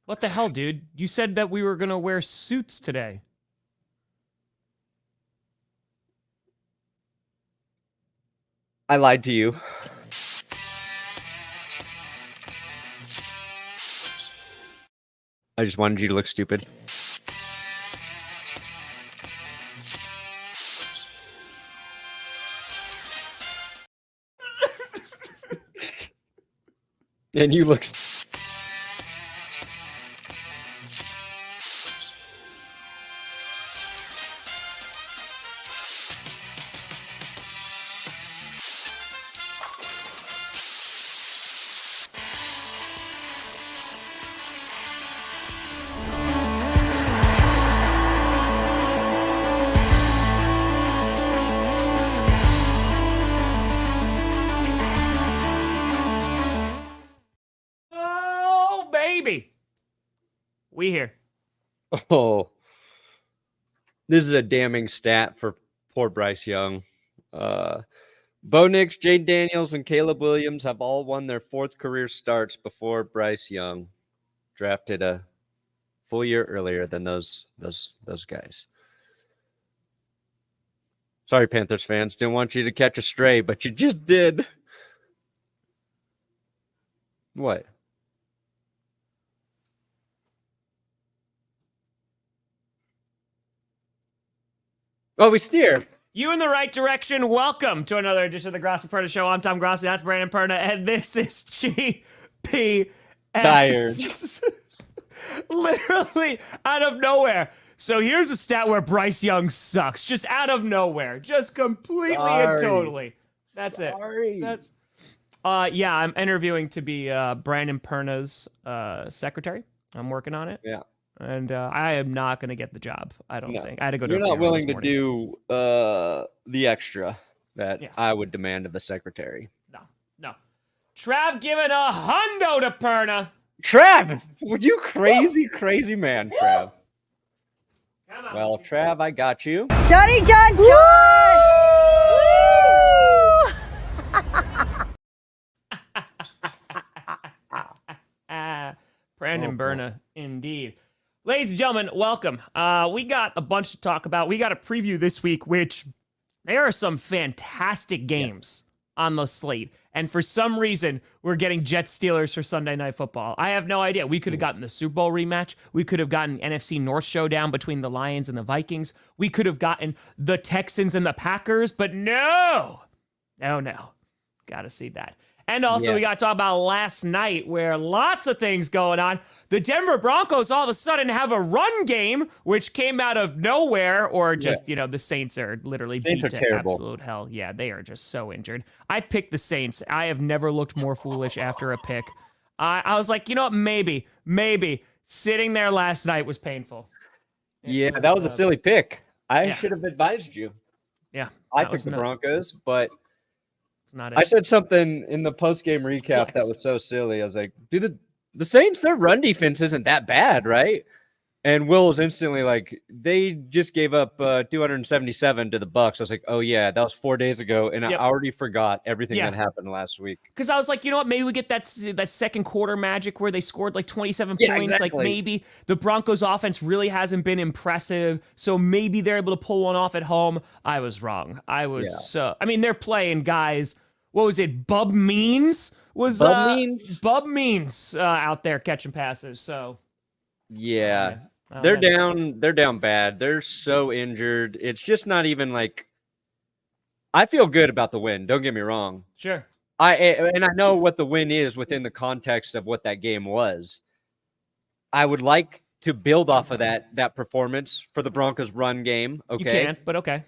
What the hell, dude? You said that we were going to wear suits today. I lied to you. I just wanted you to look stupid. And you look... We here. Oh, this is a damning stat for poor Bryce Young. Bo Nix, Jade Daniels, and Caleb Williams have all won their 4th career starts before Bryce Young, drafted a full year earlier than those guys. Sorry, Panthers fans. Didn't want you to catch a stray, but you just did. What? Oh, we steer. You in the right direction. Welcome to another edition of the Grossi Perna Show. I'm Tom Grossi. That's Brandon Perna. And this is GPS. Tired. Literally out of nowhere. So here's a stat where Bryce Young sucks. Just out of nowhere. Just completely and totally. That's it. That's yeah, I'm interviewing to be Brandon Perna's secretary. I'm working on it. Yeah. And I am not going to get the job. I don't think. I had to go to. You're not willing to do the extra that I would demand of a secretary. No. Trav giving a hundo to Perna. Trav, would you crazy man, Trav? Well, Trav, I got you. Johnny John. Brandon Perna, indeed. Ladies and gentlemen, welcome. We got a bunch to talk about. We got a preview this week, which there are some fantastic games on the slate. And for some reason, we're getting Jets Steelers for Sunday Night Football. I have no idea. We could have gotten the Super Bowl rematch. We could have gotten NFC North showdown between the Lions and the Vikings. We could have gotten the Texans and the Packers. But no. Got to see that. And also, we got to talk about last night where lots of things going on. The Denver Broncos all of a sudden have a run game, which came out of nowhere, or just, the Saints are literally beat to absolute hell. Yeah, they are just so injured. I picked the Saints. I have never looked more foolish after a pick. I was like, you know what, maybe. Sitting there last night was painful. That was a silly pick. I should have advised you. Yeah. I took the Broncos, but... Not it. I said something in the post-game recap that was so silly. I was like, dude, the Saints, their run defense isn't that bad, right? And Will was instantly like, they just gave up 277 to the Bucs. I was like, oh, yeah, that was 4 days ago, and I already forgot everything that happened last week. Because I was like, you know what, maybe we get that second quarter magic where they scored like 27 points. Exactly. Like maybe the Broncos offense really hasn't been impressive, so maybe they're able to pull one off at home. I was wrong. They're playing guys. What was it? Bub Means was Bub Means out there catching passes. So they're down. They're down bad. They're so injured. It's just not even like. I feel good about the win. Don't get me wrong. Sure. I know what the win is within the context of what that game was. I would like to build off of that performance for the Broncos run game. Okay. You can't, but okay.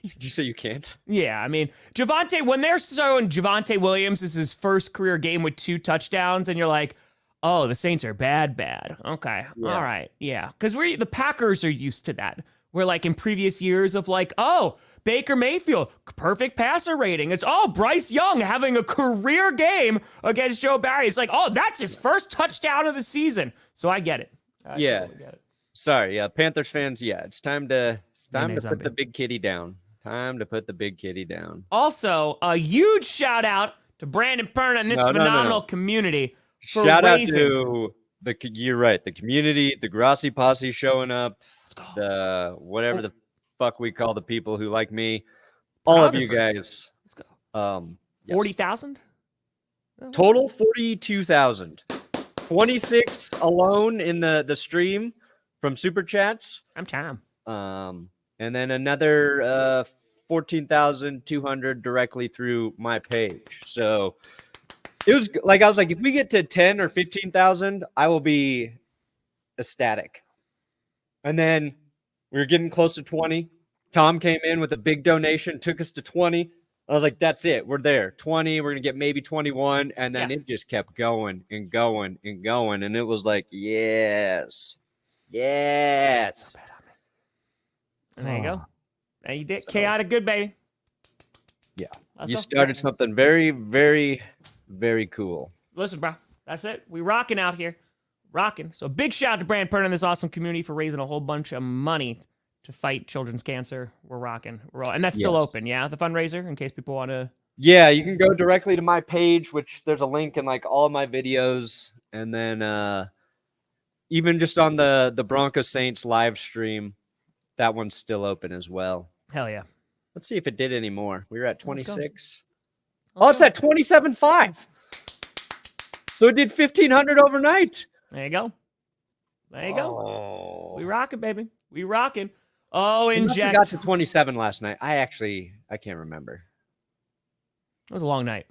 Did you say you can't? Yeah, I mean, when they're showing Javonte Williams is his first career game with 2 touchdowns, and you're like, oh, the Saints are bad. Okay, all right, yeah. Because the Packers are used to that. Where like in previous years of like, oh, Baker Mayfield, perfect passer rating. It's, Bryce Young having a career game against Joe Barry. It's like, that's his first touchdown of the season. So I get it. I totally get it. Sorry, Panthers fans, it's time to put the big kitty down. Time to put the big kitty down. Also, a huge shout out to Brandon Perna and this phenomenal community Shout out raising. to you're right, the community, the Grossi posse showing up, Let's go. the whatever the fuck we call the people who like me, all of you guys. Let's go. Yes. 40,000? Total 42,000. 26 alone in the stream from Super Chats. I'm Tom. And then another 14,200 directly through my page. So it was like, I was like, if we get to 10 or 15,000, I will be ecstatic. And then we were getting close to 20. Tom came in with a big donation, took us to 20. I was like, that's it. We're there. 20. We're going to get maybe 21. And then it just kept going and going and going. And it was like, yes. Yes. And there you go. And you did chaotic good, baby. Yeah. You started something very, very, very cool. Listen, bro. That's it. We rocking out here. Rocking. So big shout out to Brand Perna and this awesome community for raising a whole bunch of money to fight children's cancer. We're rocking. And that's still open, yeah? The fundraiser, in case people want to... Yeah, you can go directly to my page, which there's a link in like all of my videos. And then even just on the Broncos Saints live stream, that one's still open as well. Hell yeah. Let's see if it did any more. We were at 26. Let's it's at 27.5. So it did 1,500 overnight. There you go. There you go. Oh. We rocking, baby. We rocking. Oh, inject. We got to 27 last night. I can't remember. It was a long night.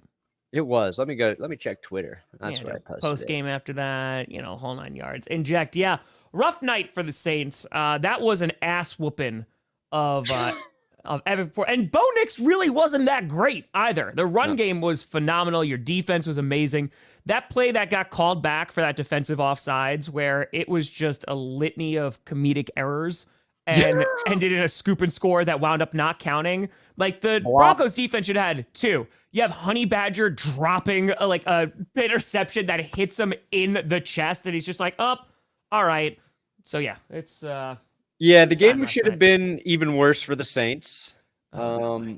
It was. Let me check Twitter. That's what I posted. Post game after that, whole 9 yards. Inject, yeah. Rough night for the Saints. That was an ass whooping of Evan. And Bo Nix really wasn't that great either. The run game was phenomenal. Your defense was amazing. That play that got called back for that defensive offsides, where it was just a litany of comedic errors and ended in a scoop and score that wound up not counting. Like the Broncos defense should have had 2. You have Honey Badger dropping a interception that hits him in the chest, and he's just like, all right. So yeah, it's the game should have been even worse for the Saints. Bo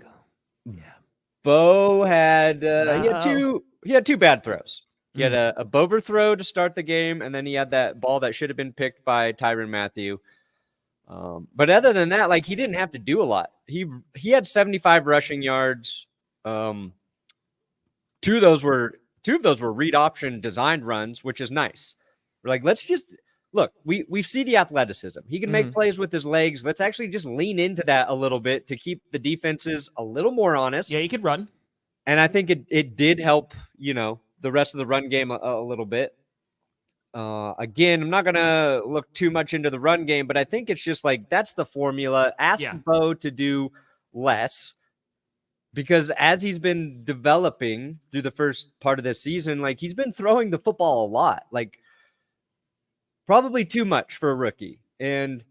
had he had two bad throws. He had a Bover throw to start the game, and then he had that ball that should have been picked by Tyrann Mathieu. But other than that, he didn't have to do a lot. He had 75 rushing yards. Two of those were read option designed runs, which is nice. We're like, let's just look. We see the athleticism. He can make plays with his legs. Let's actually just lean into that a little bit to keep the defenses a little more honest. Yeah, he could run, and I think it did help. The rest of the run game a little bit. Again, I'm not gonna look too much into the run game, but I think it's just that's the formula. Ask Bo to do less. Because as he's been developing through the first part of this season, he's been throwing the football a lot, probably too much for a rookie. And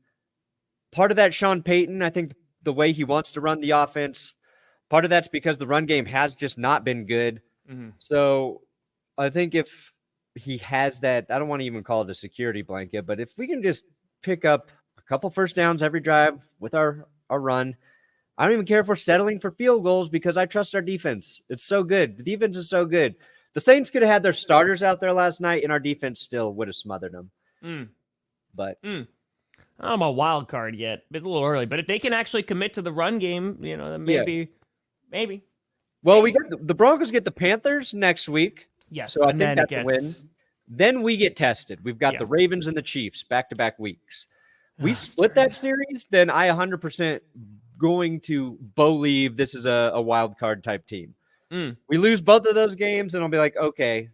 part of that, Sean Payton, I think the way he wants to run the offense, part of that's because the run game has just not been good. Mm-hmm. So I think if he has that, I don't want to even call it a security blanket, but if we can just pick up a couple first downs every drive with our run, I don't even care if we're settling for field goals because I trust our defense. It's so good. The defense is so good. The Saints could have had their starters out there last night, and our defense still would have smothered them. But I'm a wild card yet. It's a little early, but if they can actually commit to the run game, then maybe. Well, we got the Broncos get the Panthers next week. Yes, so I think that's a win. Then we get tested. We've got the Ravens and the Chiefs back-to-back weeks. We split that series, then I 100% going to believe this is a wild card type team. We lose both of those games, and I'll be like, okay,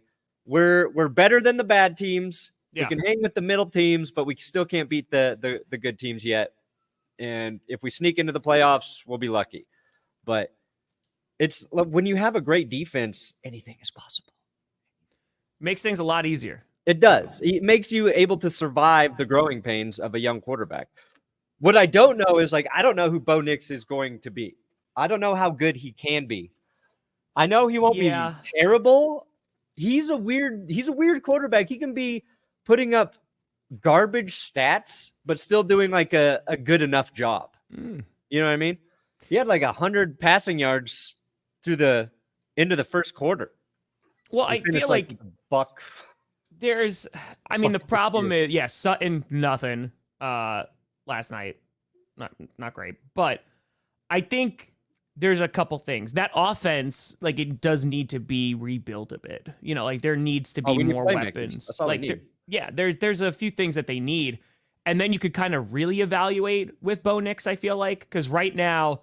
we're better than the bad teams. We can hang with the middle teams, but we still can't beat the good teams yet. And if we sneak into the playoffs, we'll be lucky. But it's when you have a great defense, anything is possible. Makes things a lot easier. It does. It makes you able to survive the growing pains of a young quarterback. What I don't know is I don't know who Bo Nix is going to be. I don't know how good he can be. I know he won't be terrible. He's a weird quarterback. He can be putting up garbage stats, but still doing a good enough job. You know what I mean? He had 100 passing yards through the end of the first quarter. Well, I feel like buck. I mean, the Fuck, problem 60. is, yeah, Sutton, nothing last night. Not great. But I think there's a couple things. That offense, like, it does need to be rebuilt a bit. You know, like, there needs to be we need more playmakers. weapons. That's all we Like, need. yeah, there's a few things that they need. And then you could kind of really evaluate with Bo Nix, I feel like, because right now,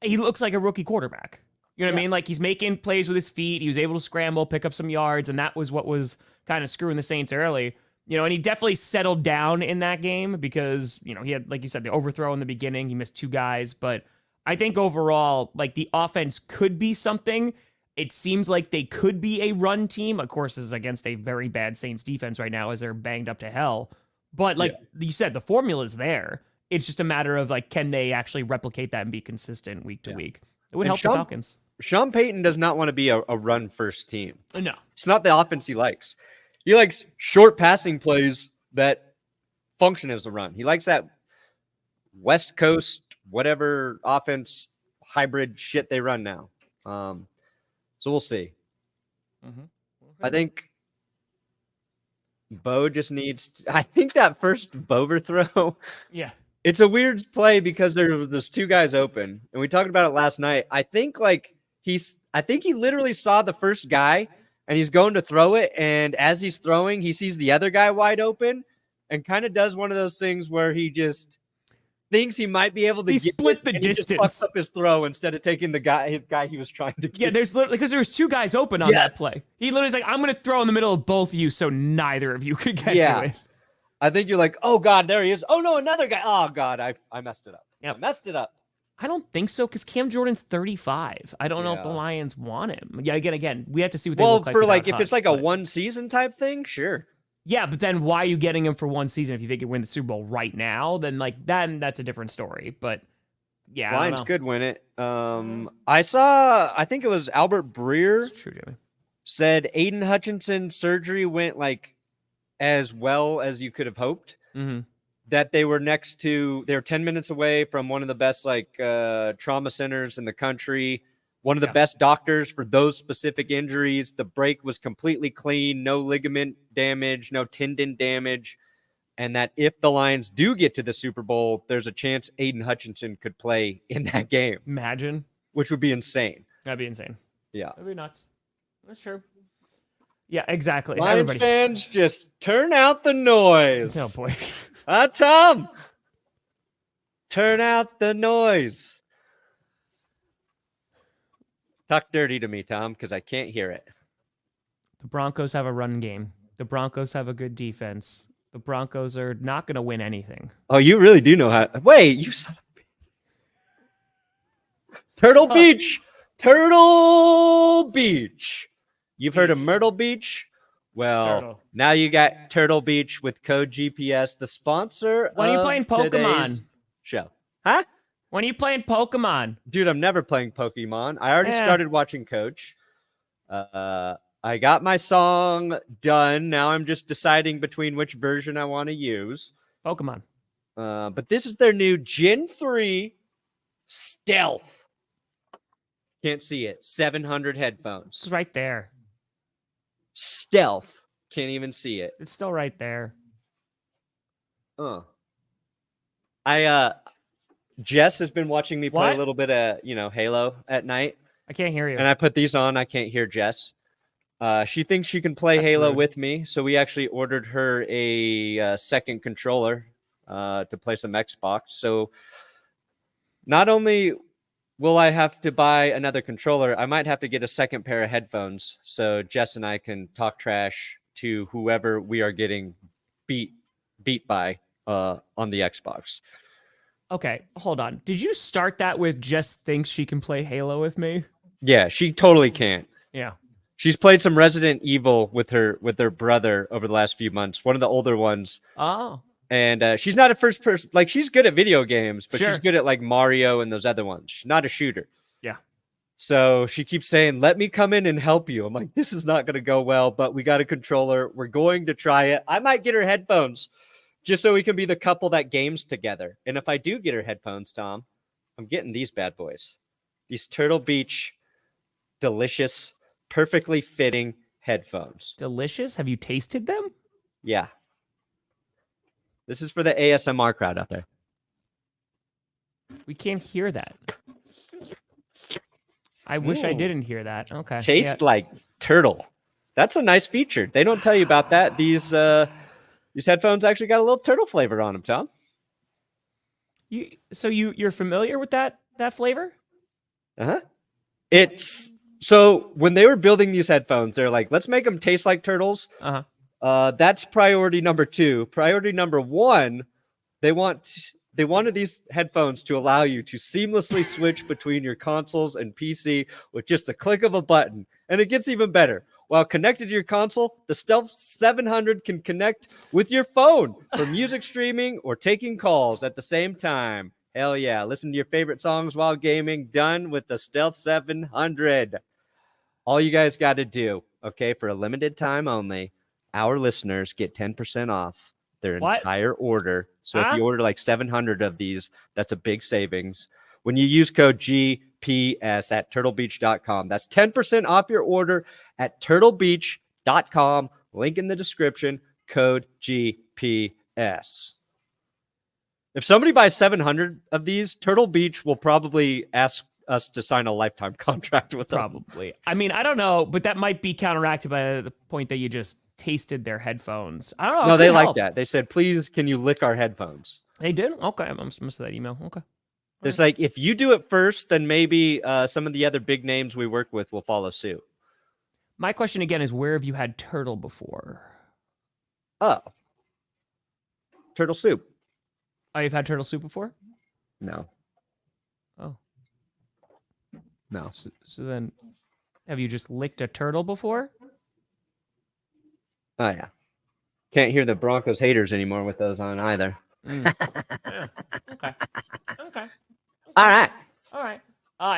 he looks like a rookie quarterback. You know what I mean? Like, he's making plays with his feet. He was able to scramble, pick up some yards, and that was what was kind of screwing the Saints early. You know, and he definitely settled down in that game because, you know, he had, like you said, the overthrow in the beginning. He missed 2 guys. But I think overall, like, the offense could be something. It seems like they could be a run team. Of course, this is against a very bad Saints defense right now as they're banged up to hell. But like you said, the formula's there. It's just a matter of, like, can they actually replicate that and be consistent week to week? It would help the Falcons. Sean Payton does not want to be a run-first team. No. It's not the offense he likes. He likes short passing plays that function as a run. He likes that West Coast, whatever offense hybrid shit they run now. So we'll see. I think Bo just needs I think that first Bover throw. Yeah. It's a weird play because there's 2 guys open, and we talked about it last night. I think he literally saw the first guy, and he's going to throw it, and as he's throwing, he sees the other guy wide open, and kind of does one of those things where he just thinks he might be able to split the distance. He just fucks up his throw instead of taking the guy he was trying to get. Yeah, there's literally because there's 2 guys open on that play. He literally's like, I'm gonna throw in the middle of both of you so neither of you could get to it. I think you're like, oh God, there he is. Oh no, another guy. Oh God, I messed it up. Yep. I messed it up. I don't think so because Cam Jordan's 35. I don't know if the Lions want him. Yeah, again, we have to see what they look like. Well, for like if Hutch, it's like a 1 season type thing, sure. Yeah, but then why are you getting him for 1 season if you think you win the Super Bowl right now? Then that's a different story. But yeah, Lions could win it. I think it was Albert Breer said Aiden Hutchinson surgery went like as well as you could have hoped. That they were 10 minutes away from one of the best trauma centers in the country, one of the best doctors for those specific injuries. The break was completely clean, no ligament damage, no tendon damage. And that if the Lions do get to the Super Bowl, there's a chance Aiden Hutchinson could play in that game. Imagine. Which would be insane. That'd be insane. Yeah. That'd be nuts. That's true. Yeah, exactly. Lions fans, just turn out the noise. Oh, boy. Tom! Turn out the noise. Talk dirty to me, Tom, because I can't hear it. The Broncos have a run game. The Broncos have a good defense. The Broncos are not going to win anything. Oh, you really do know how. Wait, you son of a... Turtle Beach! Turtle Beach! You've heard of Myrtle Beach? Well, now you got Turtle Beach with code GPS, the sponsor. When are you playing Pokemon? Show. Huh? When are you playing Pokemon? Dude, I'm never playing Pokemon. I already started watching Coach. I got my song done. Now I'm just deciding between which version I want to use. Pokemon. But this is their new Gen 3 Stealth. Can't see it. 700 headphones. It's right there. Stealth. Can't even see it. It's still right there. Jess has been watching me play a little bit of, Halo at night. I can't hear you. And I put these on. I can't hear Jess. She thinks she can play Halo with me. So we actually ordered her a second controller to play some Xbox. So not only will I have to buy another controller, I might have to get a second pair of headphones so Jess and I can talk trash to whoever we are getting beat by on the Xbox. Okay, hold on. Did you start that with Jess thinks she can play Halo with me? Yeah, she totally can't. Yeah. She's played some Resident Evil with her brother over the last few months, one of the older ones. Oh. And she's not a first person. Like, she's good at video games, but Sure. she's good at like Mario and those other ones. She's not a shooter. Yeah. So she keeps saying, let me come in and help you. I'm like, this is not going to go well, but we got a controller. We're going to try it. I might get her headphones just so we can be the couple that games together. And if I do get her headphones, Tom, I'm getting these bad boys. These Turtle Beach, delicious, perfectly fitting headphones. Delicious. Have you tasted them? Yeah. This is for the ASMR crowd out there. We can't hear that. I wish I didn't hear that. Okay. Taste like turtle. That's a nice feature. They don't tell you about that. These headphones actually got a little turtle flavor on them, Tom. You're familiar with that flavor? Uh-huh. It's so when they were building these headphones, they're like, let's make them taste like turtles. Uh-huh. That's priority number 2. Priority number 1, they wanted these headphones to allow you to seamlessly switch between your consoles and PC with just a click of a button. And it gets even better. While connected to your console, the Stealth 700 can connect with your phone for music streaming or taking calls at the same time. Hell yeah. Listen to your favorite songs while gaming, done with the Stealth 700. All you guys got to do, okay, for a limited time only, our listeners get 10% off their entire order. So if you order like 700 of these, that's a big savings. When you use code GPS at turtlebeach.com, that's 10% off your order at turtlebeach.com. Link in the description, code GPS. If somebody buys 700 of these, Turtle Beach will probably ask us to sign a lifetime contract with them. Probably. I mean, I don't know, but that might be counteracted by the point that you just tasted their headphones. I don't know. No, they like that. They said, please, can you lick our headphones? They did? Okay. I must have that email. Okay. There's like, if you do it first, then maybe some of the other big names we work with will follow suit. My question again is, where have you had turtle before? Oh. Turtle soup. Oh, you've had turtle soup before? No. Oh. No. So then, have you just licked a turtle before? Oh, yeah. Can't hear the Broncos haters anymore with those on either. Yeah. Okay. All right.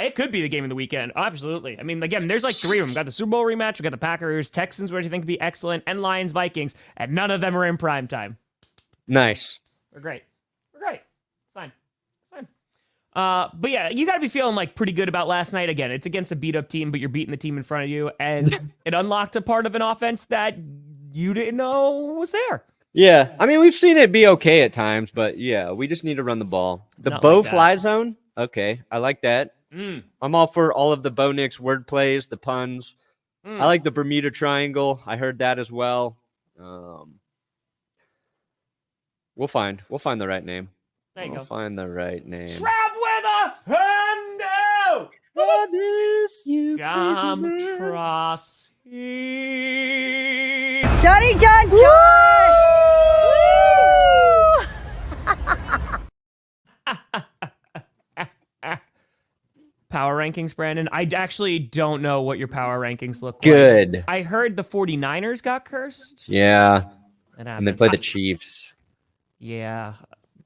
It could be the game of the weekend. Absolutely. I mean, again, there's like 3 of them. We've got the Super Bowl rematch. We've got the Packers, Texans, which I think would be excellent, and Lions, Vikings, and none of them are in prime time. Nice. We're great. It's fine. But yeah, you got to be feeling like pretty good about last night. Again, it's against a beat up team, but you're beating the team in front of you, and it unlocked a part of an offense that you didn't know was there. Yeah, I mean, we've seen it be okay at times, but yeah, we just need to run the ball. The Not Bo like that. fly zone, okay, I like that. I'm all for all of the Bo Nix word plays, the puns. I like the Bermuda Triangle. I heard that as well. We'll find the right name. There you go. Find the right name. Trav with a hundo. I miss you, Come crazy man. cross. Johnny John John! Power rankings, Brandon. I actually don't know what your power rankings look like. Good. I heard the 49ers got cursed. Yeah, That and they happened. play the Chiefs. Yeah.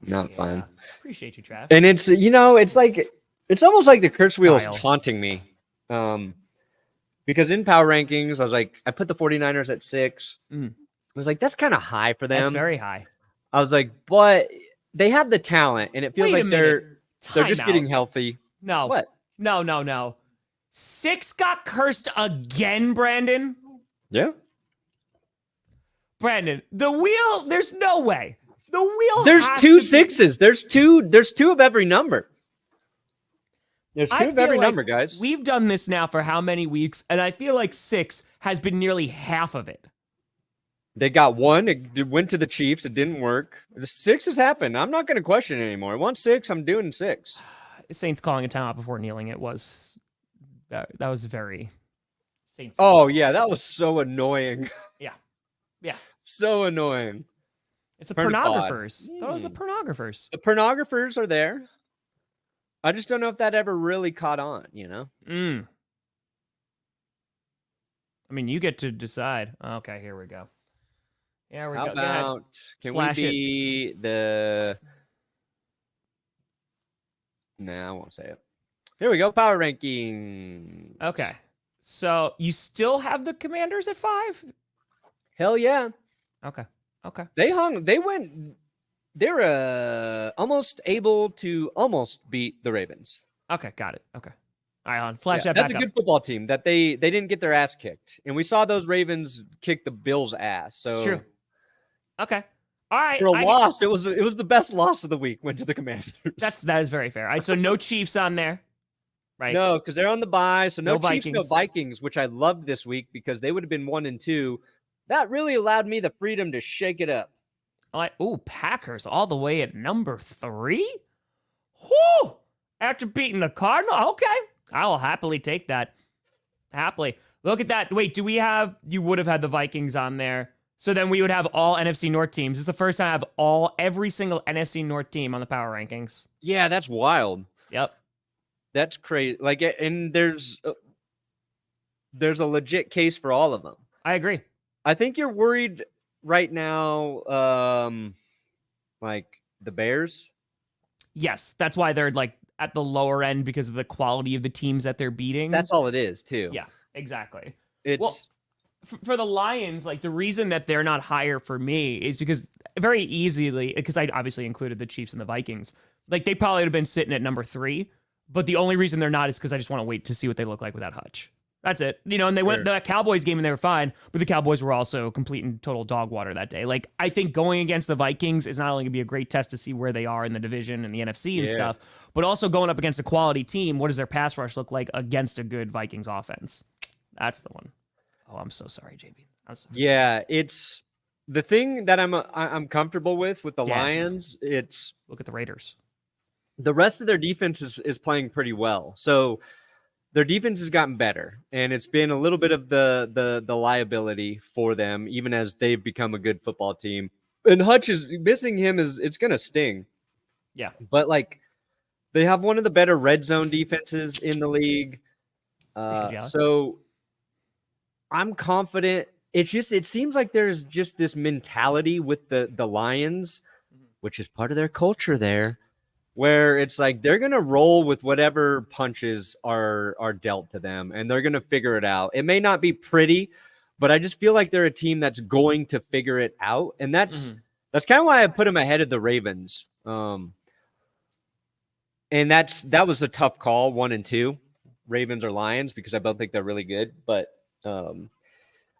Not fun. Appreciate you, Trav. And it's, it's like, it's almost like the curse wheel is Kyle. taunting me. Because in power rankings, I was like, I put the 49ers at 6. I was like, that's kind of high for them. That's very high. I was like, but they have the talent, and it feels Wait a like they're minute. just Time getting out. healthy. No. What? No. 6 got cursed again, Brandon. Yeah. Brandon, the wheel, there's no way. The wheel There's has 2 to be- 6s. There's two of every number. There's 2 I of feel every like number, guys. We've done this now for how many weeks? And I feel like 6 has been nearly half of it. They got 1. It went to the Chiefs. It didn't work. The 6 has happened. I'm not going to question it anymore. I want 6. I'm doing 6. Saints calling a timeout before kneeling. It was that was very Saints. Oh, yeah. That was so annoying. Yeah. So annoying. It's the Turn to pod. pornographers. That was the pornographers. The pornographers are there. I just don't know if that ever really caught on, I mean, you get to decide. Okay, here we go. Here we How go. Go ahead. about, can Flash we be the... Nah, I won't say it. Here we go. Power ranking. Okay. So you still have the Commanders at 5? Hell yeah. Okay. They're almost able to almost beat the Ravens. Okay, got it. Okay. All right, on flash that That's back a up. good football team that they didn't get their ass kicked. And we saw those Ravens kick the Bills' ass. So True. Okay. All right. for a loss, it was the best loss of the week, went to the Commanders. That is very fair. All right, so no Chiefs on there. Right. No, because they're on the bye. So no No Chiefs, no Vikings. Vikings, which I loved this week because they would have been 1-2. That really allowed me the freedom to shake it up. All right. Ooh, Packers all the way at number 3. Whoo! After beating the Cardinals. Okay. I will happily take that. Happily. Look at that. Wait, you would have had the Vikings on there. So then we would have all NFC North teams. This is the first time I have every single NFC North team on the power rankings. Yeah, that's wild. Yep. That's crazy. Like, and there's a legit case for all of them. I agree. I think you're worried right now, like the Bears. Yes, that's why they're like at the lower end because of the quality of the teams that they're beating. That's all it is, too. Yeah, exactly. It's for the Lions, like the reason that they're not higher for me is because very easily, because I obviously included the Chiefs and the Vikings, like they probably would have been sitting at number 3. But the only reason they're not is because I just want to wait to see what they look like without Hutch. That's it. And they went the Cowboys game and they were fine, but the Cowboys were also complete and total dog water that day. Like, I think going against the Vikings is not only going to be a great test to see where they are in the division and the NFC and stuff, but also going up against a quality team. What does their pass rush look like against a good Vikings offense? That's the one. Oh, I'm so sorry, JB. I'm sorry. Yeah, it's the thing that I'm comfortable with the Lions. It's look at the Raiders. The rest of their defense is playing pretty well. So their defense has gotten better, and it's been a little bit of the liability for them, even as they've become a good football team. And Hutch is missing him it's going to sting. Yeah. But like they have one of the better red zone defenses in the league. So I'm confident. It seems like there's just this mentality with the Lions, which is part of their culture there, where it's like they're going to roll with whatever punches are dealt to them, and they're going to figure it out. It may not be pretty, but I just feel like they're a team that's going to figure it out, and that's kind of why I put them ahead of the Ravens. And that was a tough call, 1 and 2, Ravens or Lions, because I both think they're really good, but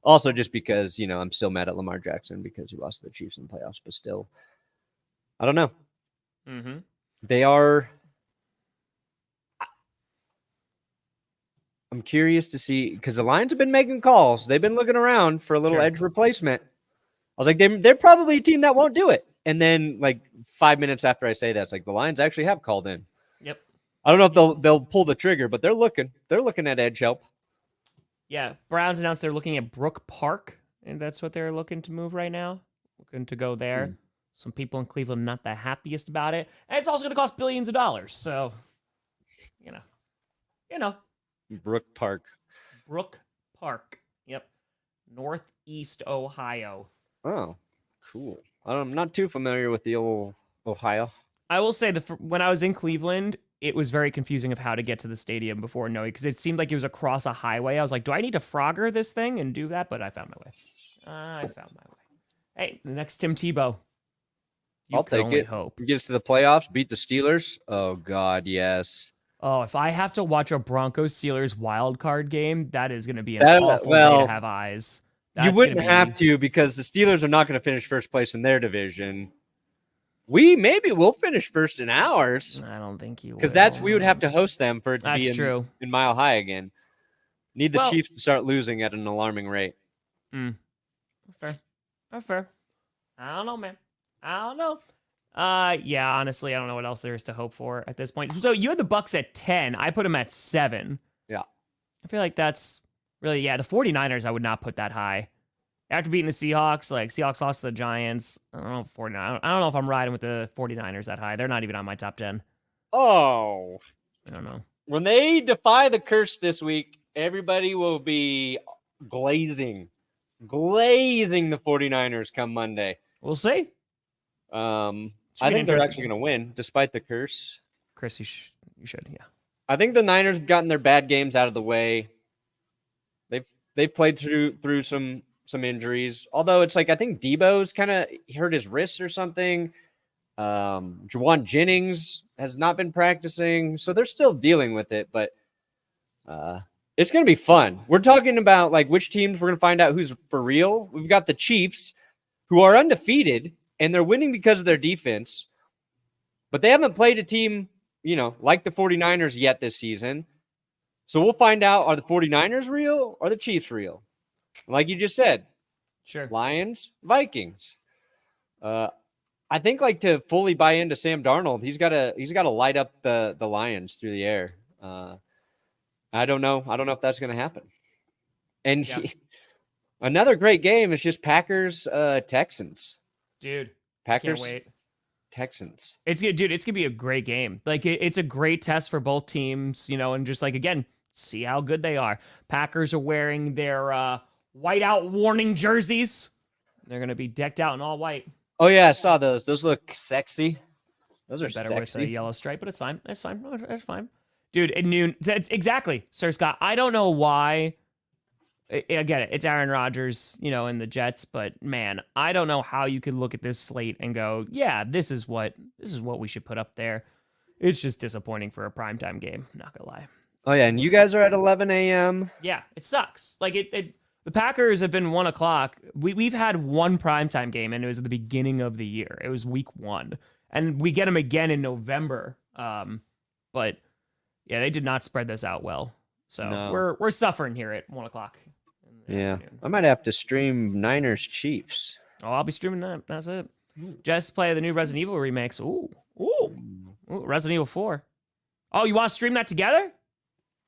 also just because I'm still mad at Lamar Jackson because he lost to the Chiefs in the playoffs, but still, I don't know. Mm-hmm. They are. I'm curious to see because the Lions have been making calls. They've been looking around for a little edge replacement. I was like, they're probably a team that won't do it. And then, like 5 minutes after I say that, it's like the Lions actually have called in. Yep. I don't know if they'll pull the trigger, but they're looking. They're looking at edge help. Yeah, Browns announced they're looking at Brook Park, and that's what they're looking to move right now. Looking to go there. Some people in Cleveland not the happiest about it. And it's also going to cost billions of dollars. So, you know. Brook Park. Brook Park. Yep. Northeast Ohio. Oh, cool. I'm not too familiar with the old Ohio. I will say when I was in Cleveland, it was very confusing of how to get to the stadium before knowing, because it seemed like it was across a highway. I was like, do I need to Frogger this thing and do that? But I found my way. Hey, the next Tim Tebow. I'll take it. Hope. Get us to the playoffs, beat the Steelers. Oh, God, yes. Oh, if I have to watch a Broncos-Steelers wild card game, that is going to be an awful day to have eyes. You wouldn't have to, because the Steelers are not going to finish first place in their division. Maybe we'll finish first in ours. I don't think you will. Because we would have to host them for it to be true. in Mile High again. Need the Chiefs to start losing at an alarming rate. Fair. I don't know, man. I don't know. Yeah, honestly, I don't know what else there is to hope for at this point. So you had the Bucks at 10. I put them at 7. Yeah. I feel like that's really, the 49ers, I would not put that high. After beating the Seahawks, Seahawks lost to the Giants. I don't know if I'm riding with the 49ers that high. They're not even on my top 10. Oh. I don't know. When they defy the curse this week, everybody will be glazing the 49ers come Monday. We'll see. I think they're actually going to win, despite the curse. Chris, you should, yeah. I think the Niners have gotten their bad games out of the way. They've played through some injuries. Although it's like I think Debo's kind of hurt his wrist or something. Juwan Jennings has not been practicing, so they're still dealing with it. But It's going to be fun. We're talking about like which teams we're going to find out who's for real. We've got the Chiefs, who are undefeated, and they're winning because of their defense. But they haven't played a team, like the 49ers yet this season. So we'll find out, are the 49ers real or the Chiefs real? Like you just said, Sure. Lions, Vikings. I think like to fully buy into Sam Darnold, he's got to light up the Lions through the air. I don't know if that's going to happen. And another great game is just Packers Texans. Dude, Packers can't wait. Texans. It's gonna be a great game. Like it's a great test for both teams, and just like again, see how good they are. Packers are wearing their whiteout warning jerseys. They're gonna be decked out in all white. Oh yeah, I saw those. Those look sexy. Those are better sexy. with a yellow stripe, but it's fine. That's fine. That's fine. Dude, at noon. That's exactly, Sir Scott. I don't know why. I get it. It's Aaron Rodgers, and the Jets, but man, I don't know how you could look at this slate and go, yeah, this is what we should put up there. It's just disappointing for a primetime game. Not gonna lie. Oh yeah, and you guys are at 11 a.m. Yeah, it sucks. Like the Packers have been 1 o'clock. We've had one primetime game, and it was at the beginning of the year. It was week 1, and we get them again in November. But yeah, they did not spread this out well. So No. we're suffering here at 1 o'clock. Yeah, I might have to stream Niners Chiefs. Oh, I'll be streaming that. That's it. Just play the new Resident Evil remakes. Ooh, Resident Evil 4. Oh, you want to stream that together?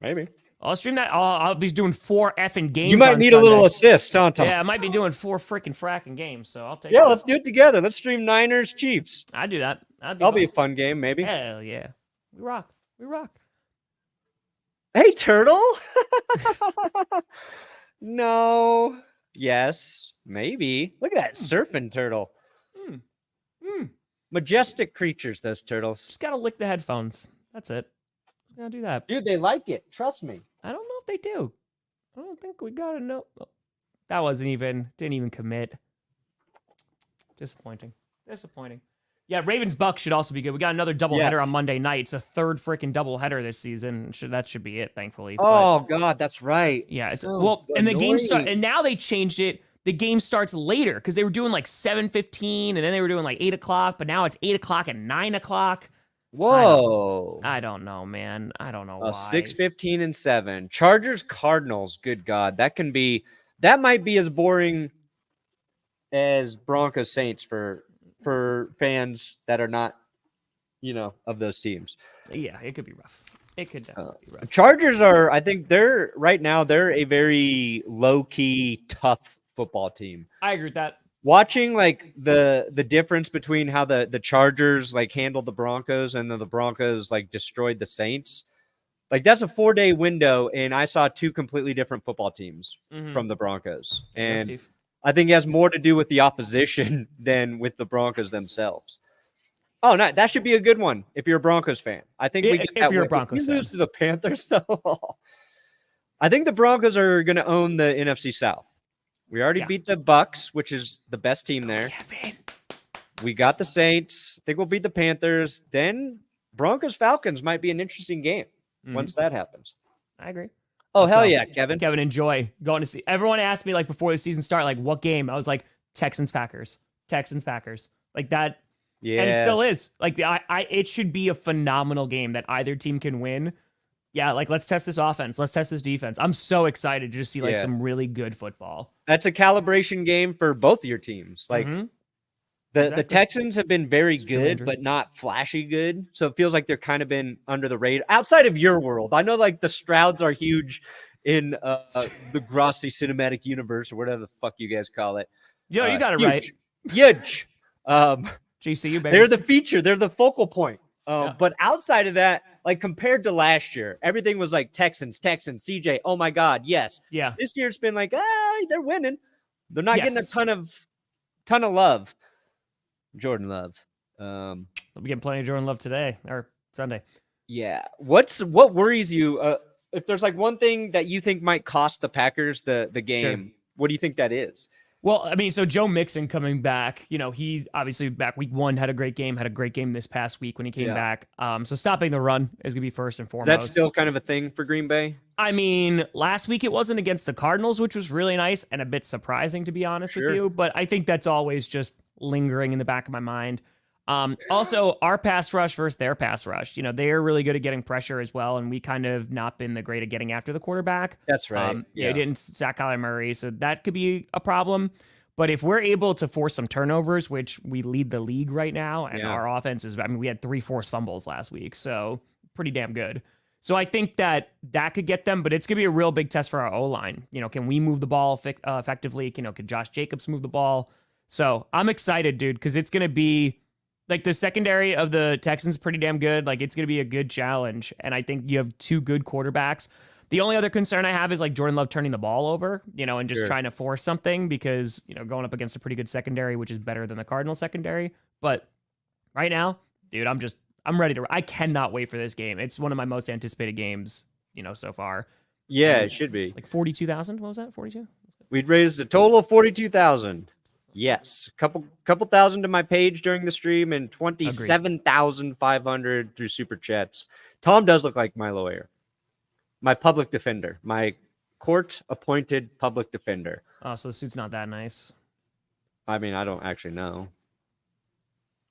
Maybe. I'll stream that. I'll be doing 4 effing games. You might on need Sunday. a little assist, Tom. Yeah, I might be doing 4 freaking fracking games. So I'll take. Yeah, that. let's do it together. Let's stream Niners Chiefs. I do that. That'll be a fun game, maybe. Hell yeah, we rock. We rock. Hey, Turtle. No. Yes. Maybe. Look at that surfing turtle. Majestic creatures, those turtles. Just gotta lick the headphones. That's it. Just gotta do that. Dude, they like it. Trust me. I don't know if they do. I don't think we gotta know. That didn't even commit. Disappointing. Yeah, Ravens Bucks should also be good. We got another doubleheader on Monday night. It's the 3rd freaking doubleheader this season. That should be it, thankfully. Oh God, that's right. Yeah, it's so and the game annoying. and now they changed it. The game starts later because they were doing like 7:15 and then they were doing like 8 o'clock, but now it's 8 o'clock and 9 o'clock. Whoa. I don't know, man. I don't know why. 6:15 and 7. Chargers Cardinals. Good God, that might be as boring as Broncos Saints for fans that are not, of those teams. Yeah, it could be rough. It could definitely be rough. Chargers are, I think they're a very low-key, tough football team. I agree with that. Watching like the difference between how the Chargers like handled the Broncos and then the Broncos like destroyed the Saints. Like that's a 4-day window, and I saw 2 completely different football teams from the Broncos. And Steve. I think it has more to do with the opposition than with the Broncos themselves. Oh, no, that should be a good one if you're a Broncos fan. I think we get if you're a Broncos fan. fan. Lose to the Panthers, so I think the Broncos are going to own the NFC South. We already beat the Bucks, which is the best team there. Kevin. We got the Saints. I think we'll beat the Panthers. Then Broncos Falcons might be an interesting game once that happens. I agree. Oh, Let's hell go. yeah, Kevin. Kevin, enjoy going to see. Everyone asked me like before the season start, like what game? I was like Texans Packers. Like that. Yeah. And it still is. Like it should be a phenomenal game that either team can win. Yeah, like let's test this offense. Let's test this defense. I'm so excited to just see like some really good football. That's a calibration game for both of your teams. Like the Texans have been very good, but not flashy good. So it feels like they're kind of been under the radar outside of your world. I know like the Strouds are huge in the Grossi cinematic universe or whatever the fuck you guys call it. Yo, you got it right. Huge. GCU, baby. They're the feature. They're the focal point. But outside of that, like compared to last year, everything was like Texans, CJ. Oh my God, yes. Yeah. This year it's been like, they're winning. They're not getting a ton of love. Jordan Love. We'll be getting plenty of Jordan Love today or Sunday. Yeah. What worries you? If there's like one thing that you think might cost the Packers the game, what do you think that is? Well, I mean, so Joe Mixon coming back, he obviously back week 1, had a great game this past week when he came back. So stopping the run is going to be first and foremost. Is that still kind of a thing for Green Bay? I mean, last week it wasn't against the Cardinals, which was really nice and a bit surprising, to be honest with you. But I think that's always just lingering in the back of my mind. Also, our pass rush versus their pass rush. They're really good at getting pressure as well, and we kind of not been the great at getting after the quarterback. That's right. They didn't sack Kyler Murray, so that could be a problem. But if we're able to force some turnovers, which we lead the league right now, and our offense is, we had 3 forced fumbles last week, so pretty damn good. So I think that could get them, but it's going to be a real big test for our O-line. Can we move the ball effectively? Could Josh Jacobs move the ball? So I'm excited, dude, because it's going to be, like, the secondary of the Texans is pretty damn good. Like, it's going to be a good challenge, and I think you have 2 good quarterbacks. The only other concern I have is, like, Jordan Love turning the ball over, and just trying to force something because, going up against a pretty good secondary, which is better than the Cardinals secondary. But right now, dude, I'm ready to. I cannot wait for this game. It's one of my most anticipated games, so far. Yeah, it should be. Like 42,000. What was that? 42? We'd raised a total of 42,000. Yes, couple thousand to my page during the stream, and 27,500 through super chats. Tom does look like my lawyer, my public defender, my court-appointed public defender. Oh, so the suit's not that nice. I mean, I don't actually know.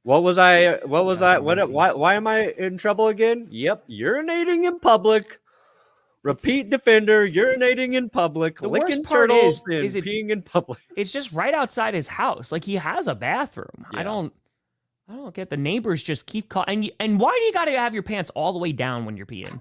What was I? Why am I in trouble again? Yep, urinating in public. Repeat defender, urinating in public, The licking worst part turtles, is and peeing in public. It's just right outside his house. Like, he has a bathroom. Yeah. I don't get the neighbors just keep calling. And why do you got to have your pants all the way down when you're peeing?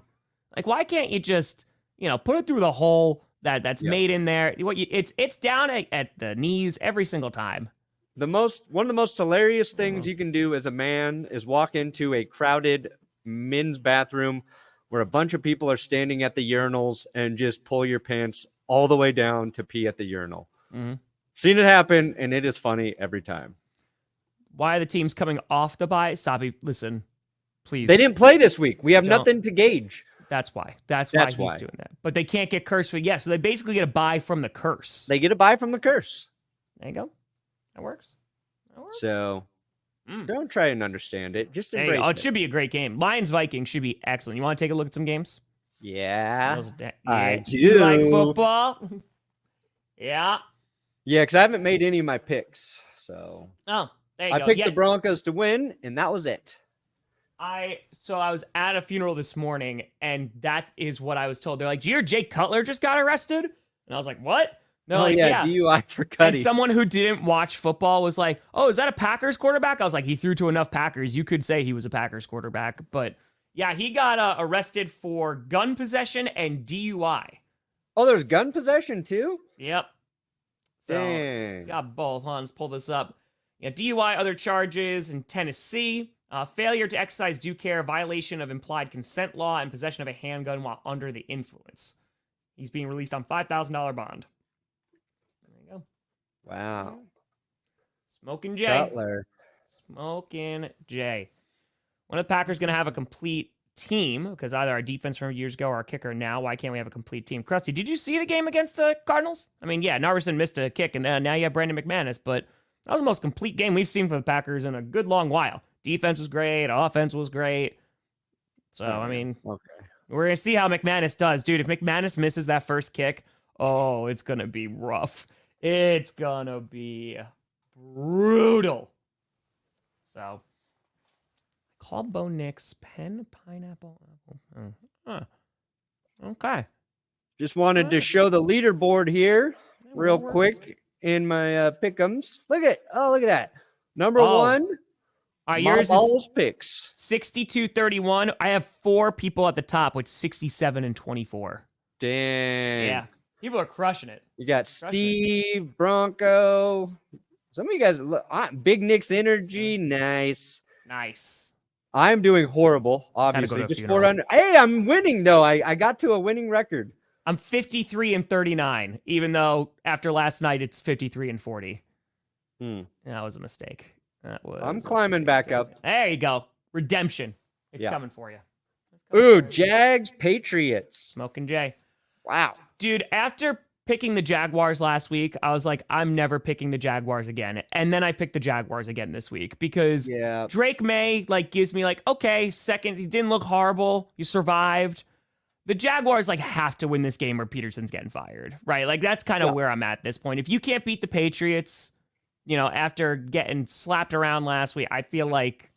Like, why can't you just, put it through the hole that's made in there? It's down at the knees every single time. One of the most hilarious things you can do as a man is walk into a crowded men's bathroom where a bunch of people are standing at the urinals and just pull your pants all the way down to pee at the urinal. Mm-hmm. Seen it happen, and it is funny every time. Why are the teams coming off the bye? Sabi, listen, please. They didn't play this week. We have nothing to gauge. That's why. That's why he's doing that. But they can't get cursed for so they basically get a bye from the curse. They get a bye from the curse. There you go. That works. So don't try and understand it. Just embrace it. It should be a great game. Lions-Vikings should be excellent. You want to take a look at some games? Yeah. I do. You like football? Yeah. Yeah, because I haven't made any of my picks. So there you go. I picked the Broncos to win, and that was it. I was at a funeral this morning, and that is what I was told. They're like, "Do you hear Jake Cutler just got arrested?" And I was like, "What?" They're like, yeah, DUI for Cuddy. And someone who didn't watch football was like, "Oh, is that a Packers quarterback?" I was like, "He threw to enough Packers. You could say he was a Packers quarterback." But yeah, he got arrested for gun possession and DUI. Oh, there's gun possession too? Yep. So dang. Got both. Let's pull this up. Yeah, DUI, other charges in Tennessee. Failure to exercise due care, violation of implied consent law, and possession of a handgun while under the influence. He's being released on $5,000 bond. There you go. Wow. Smoking Jay. Cutler. Smoking Jay. When are the Packers going to have a complete team? Because either our defense from years ago or our kicker now. Why can't we have a complete team? Krusty, did you see the game against the Cardinals? I mean, yeah, Narveson missed a kick, and now you have Brandon McManus, but that was the most complete game we've seen for the Packers in a good long while. Defense was great. Offense was great. So, I mean, we're going to see how McManus does. Dude, if McManus misses that first kick, it's going to be rough. It's going to be brutal. So, call Bo Nix, pen, pineapple, apple. Okay. Just wanted to show the leaderboard here real quick in my pick'ems. Look at that. Number one. Yours is picks 62-31. I have 4 people at the top with 67 and 24. Dang. Yeah. People are crushing it. You got Steve, Bronco. Some of you guys, Big Nick's energy. Nice. I'm doing horrible, obviously. Just 400. Hey, I'm winning, though. I got to a winning record. I'm 53 and 39, even though after last night it's 53 and 40. That was a mistake. I'm climbing back up. There you go. Redemption. It's coming for you. Ooh, Jags, Patriots. Smoking Jay. Wow. Dude, after picking the Jaguars last week, I was like, I'm never picking the Jaguars again. And then I picked the Jaguars again this week because Drake May like gives me like, okay, second, he didn't look horrible. You survived. The Jaguars like have to win this game or Peterson's getting fired, right? Like that's kind of where I'm at this point. If you can't beat the Patriots, after getting slapped around last week, I feel like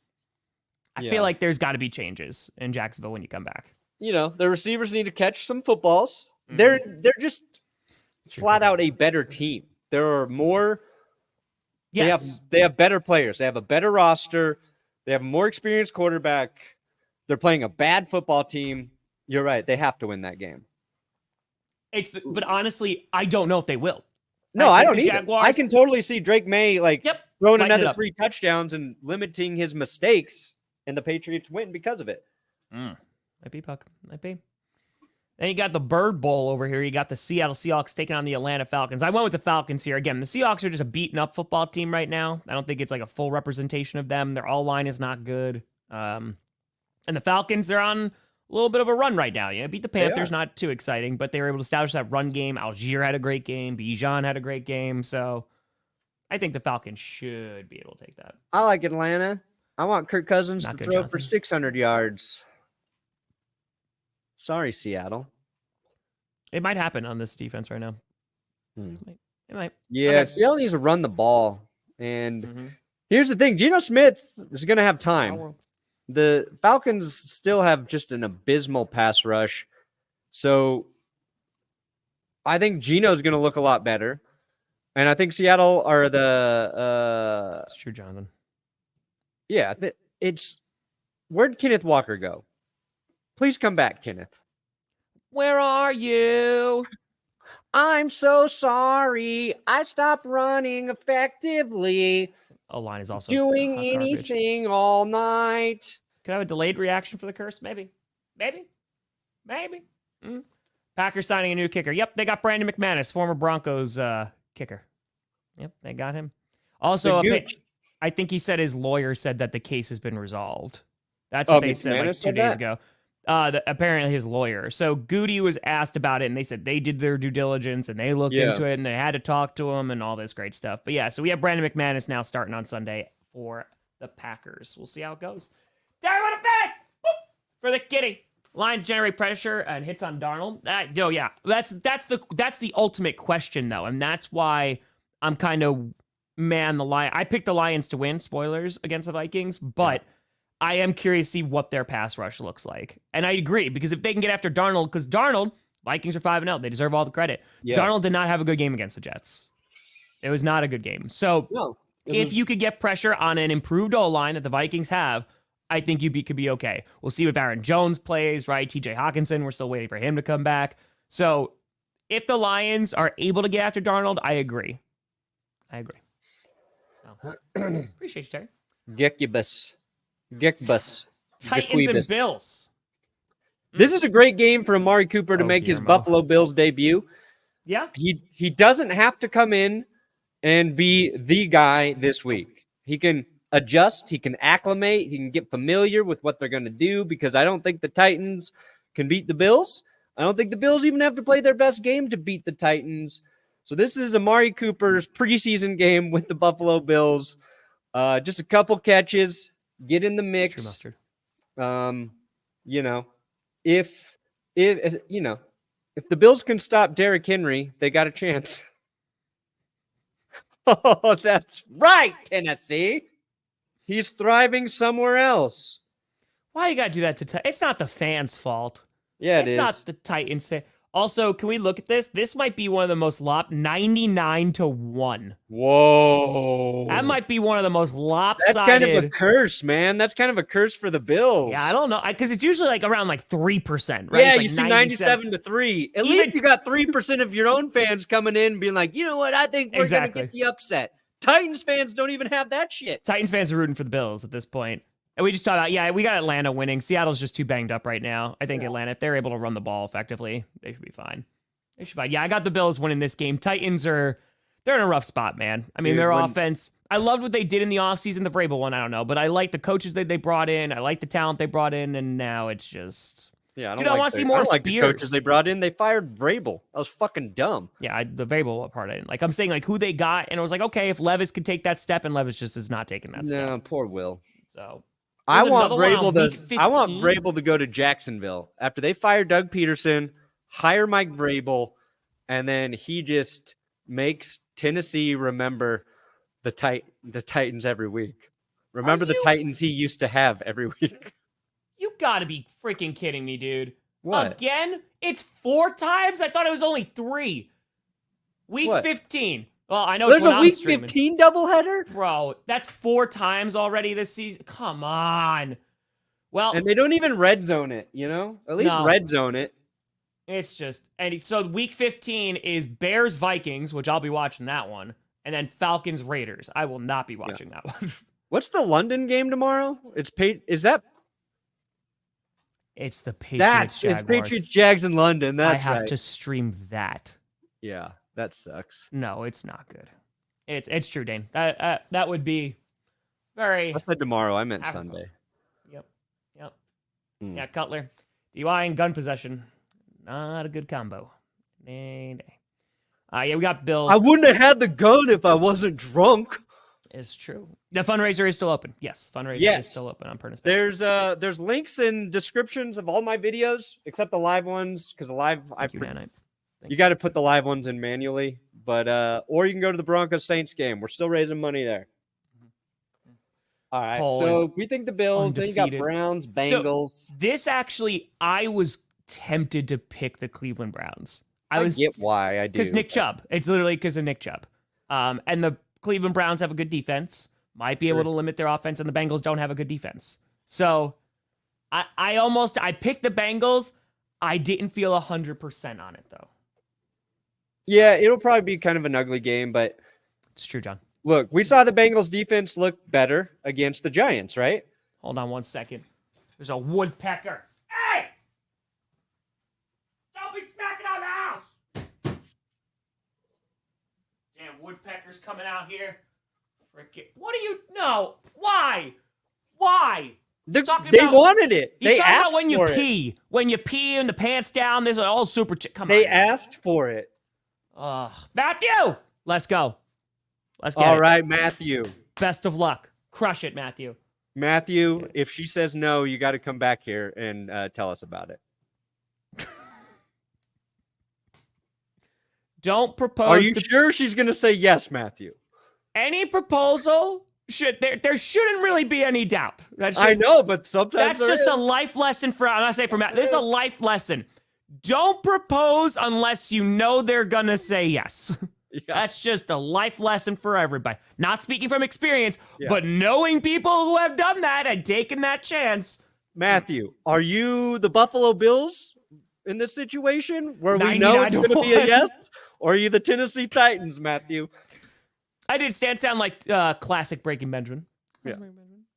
there's got to be changes in Jacksonville when you come back. The receivers need to catch some footballs. They're just flat out a better team. There are more. Yes. They have better players. They have a better roster. They have a more experienced quarterback. They're playing a bad football team. You're right. They have to win that game. But honestly, I don't know if they will. No, I don't either. I can totally see Drake May throwing another 3 touchdowns and limiting his mistakes, and the Patriots win because of it. Might be, Puck. Might be. Then you got the Bird Bowl over here. You got the Seattle Seahawks taking on the Atlanta Falcons. I went with the Falcons here. Again, the Seahawks are just a beaten up football team right now. I don't think it's like a full representation of them. Their all-line is not good. And the Falcons, they're on a little bit of a run right now. Beat the Panthers, not too exciting, but they were able to establish that run game. Algier had a great game. Bijan had a great game. So I think the Falcons should be able to take that. I like Atlanta. I want Kirk Cousins to throw for 600 yards. Sorry, Seattle. It might happen on this defense right now. It might. Yeah, okay. Seattle needs to run the ball. And here's the thing. Geno Smith is going to have time. The Falcons still have just an abysmal pass rush. So I think Geno's going to look a lot better. And I think Seattle are the... It's true, Jonathan. Yeah, where'd Kenneth Walker go? Please come back, Kenneth. Where are you? I'm so sorry. I stopped running effectively. O-line is also doing anything all night. Could I have a delayed reaction for the curse? Maybe. Packers signing a new kicker. Yep, they got Brandon McManus, former Broncos kicker. Yep, they got him. Also, I think he said his lawyer said that the case has been resolved. That's what they said like 2 days ago. Apparently his lawyer. So Goody was asked about it, and they said they did their due diligence, and they looked into it, and they had to talk to him, and all this great stuff. But yeah, so we have Brandon McManus now starting on Sunday for the Packers. We'll see how it goes. Darren with a bag for the kitty. Lions generate pressure and hits on Darnold. That's the ultimate question though, and that's why I'm kind of I picked the Lions to win. Spoilers against the Vikings, but. I am curious to see what their pass rush looks like. And I agree, because if they can get after Darnold, because Darnold, Vikings are 5-0. They deserve all the credit. Yeah. Darnold did not have a good game against the Jets. It was not a good game. So if you could get pressure on an improved O-line that the Vikings have, I think you could be okay. We'll see if Aaron Jones plays, right? TJ Hawkinson, we're still waiting for him to come back. So if the Lions are able to get after Darnold, I agree. So appreciate you, Terry. Titans and Bills. This is a great game for Amari Cooper to make his Buffalo Bills debut. Yeah. He doesn't have to come in and be the guy this week. He can adjust, he can acclimate, he can get familiar with what they're going to do, because I don't think the Titans can beat the Bills. I don't think the Bills even have to play their best game to beat the Titans. So this is Amari Cooper's preseason game with the Buffalo Bills. Just a couple catches. Get in the mix. If the Bills can stop Derrick Henry, they got a chance. Oh, that's right, Tennessee. He's thriving somewhere else. Why you got to do that to It's not the fans' fault. Yeah, it's not the Titans' fan. Also, can we look at this? This might be one of the most 99-1. Whoa. That might be one of the most lopsided. That's kind of a curse, man. That's kind of a curse for the Bills. Yeah, I don't know. Because it's usually like around like 3%, right? Yeah, like you see 97-3. At least you got 3% of your own fans coming in being like, you know what? I think we're going to get the upset. Titans fans don't even have that shit. Titans fans are rooting for the Bills at this point. And we just talked about, we got Atlanta winning. Seattle's just too banged up right now. I think Atlanta, if they're able to run the ball effectively, they should be fine. Yeah, I got the Bills winning this game. Titans they're in a rough spot, man. I mean, their offense, I loved what they did in the offseason, the Vrabel one, I don't know. But I like the coaches that they brought in. I like the talent they brought in. And now it's just, Yeah, I Dude, I want to see more I don't like the coaches Spears. they brought in. They fired Vrabel. That was fucking dumb. Yeah, the Vrabel part I didn't like. I'm saying like who they got, and it was like, okay, if Levis could take that step, and Levis just is not taking that No, step. poor Will. So I there's want another one on Vrabel week to. I want 15. Vrabel to go to Jacksonville after they fire Doug Peterson, hire Mike Vrabel, and then he just makes Tennessee remember the Titans every week. Remember the Titans he used to have every week. You gotta be freaking kidding me, dude. What? Again? It's 4 times? I thought it was only 3. Week What? 15. Well, I know There's it's when a I'm week streaming. 15 doubleheader, Bro, that's 4 times already this season. Come on. Well, and they don't even red zone it. You know, at least No. red zone it. it's just so week 15 is Bears Vikings, which I'll be watching that one, and then Falcons Raiders. I will not be watching that one. What's the London game tomorrow? It's Is that It's the Patriots. it's Jaguars. Patriots Jags in London? That's I have right. to stream that. Yeah, that sucks. No, it's not good. It's true, Dane. That would be very. I said tomorrow. I meant Africa. Sunday. Yep. Hmm. Yeah, Cutler, DUI and gun possession, not a good combo. Nay. Yeah, we got Bills. I wouldn't have had the gun if I wasn't drunk. It's true. The fundraiser is still open. Yes, fundraiser Yes. is still open on Perna's page. There's links and descriptions of all my videos except the live ones because the live Thank you, Nanite. you got to put the live ones in manually. But or you can go to the Broncos Saints game. We're still raising money there. All right. Paul so is we think the Bills. Then you got undefeated. Browns, Bengals. This actually, I was tempted to pick the Cleveland Browns. I get why I do. Because Nick Chubb. It's literally because of Nick Chubb. And the Cleveland Browns have a good defense. Might be able to limit their offense, and the Bengals don't have a good defense. So I picked the Bengals. I didn't feel 100% on it, though. Yeah, it'll probably be kind of an ugly game, but It's true, John. look, we saw the Bengals defense look better against the Giants, right? Hold on one second. There's a woodpecker. Hey! Don't be smacking on the house! Damn woodpeckers coming out here. Frickin'. What do you know? Why? Why? They talking about- wanted it. He's They talking asked about when you for it. pee. When you pee and the pants down, there's an old super chick. Come They on. asked for it. Matthew! Let's go. Let's get All it. right, Matthew. Best of luck. Crush it, Matthew. Matthew, if she says no, you got to come back here and tell us about it. Don't propose. Are you sure she's going to say yes, Matthew? Any proposal there shouldn't really be any doubt. I know, but sometimes That's just a life lesson for, I'm not saying for Matt. This is a life lesson. Don't propose unless you know they're going to say yes. Yeah. That's just a life lesson for everybody. Not speaking from experience, but knowing people who have done that and taken that chance. Matthew, are you the Buffalo Bills in this situation where we know it's 99 going to be a 1. yes? Or are you the Tennessee Titans, Matthew? I did sound like classic Breaking Benjamin. Yeah.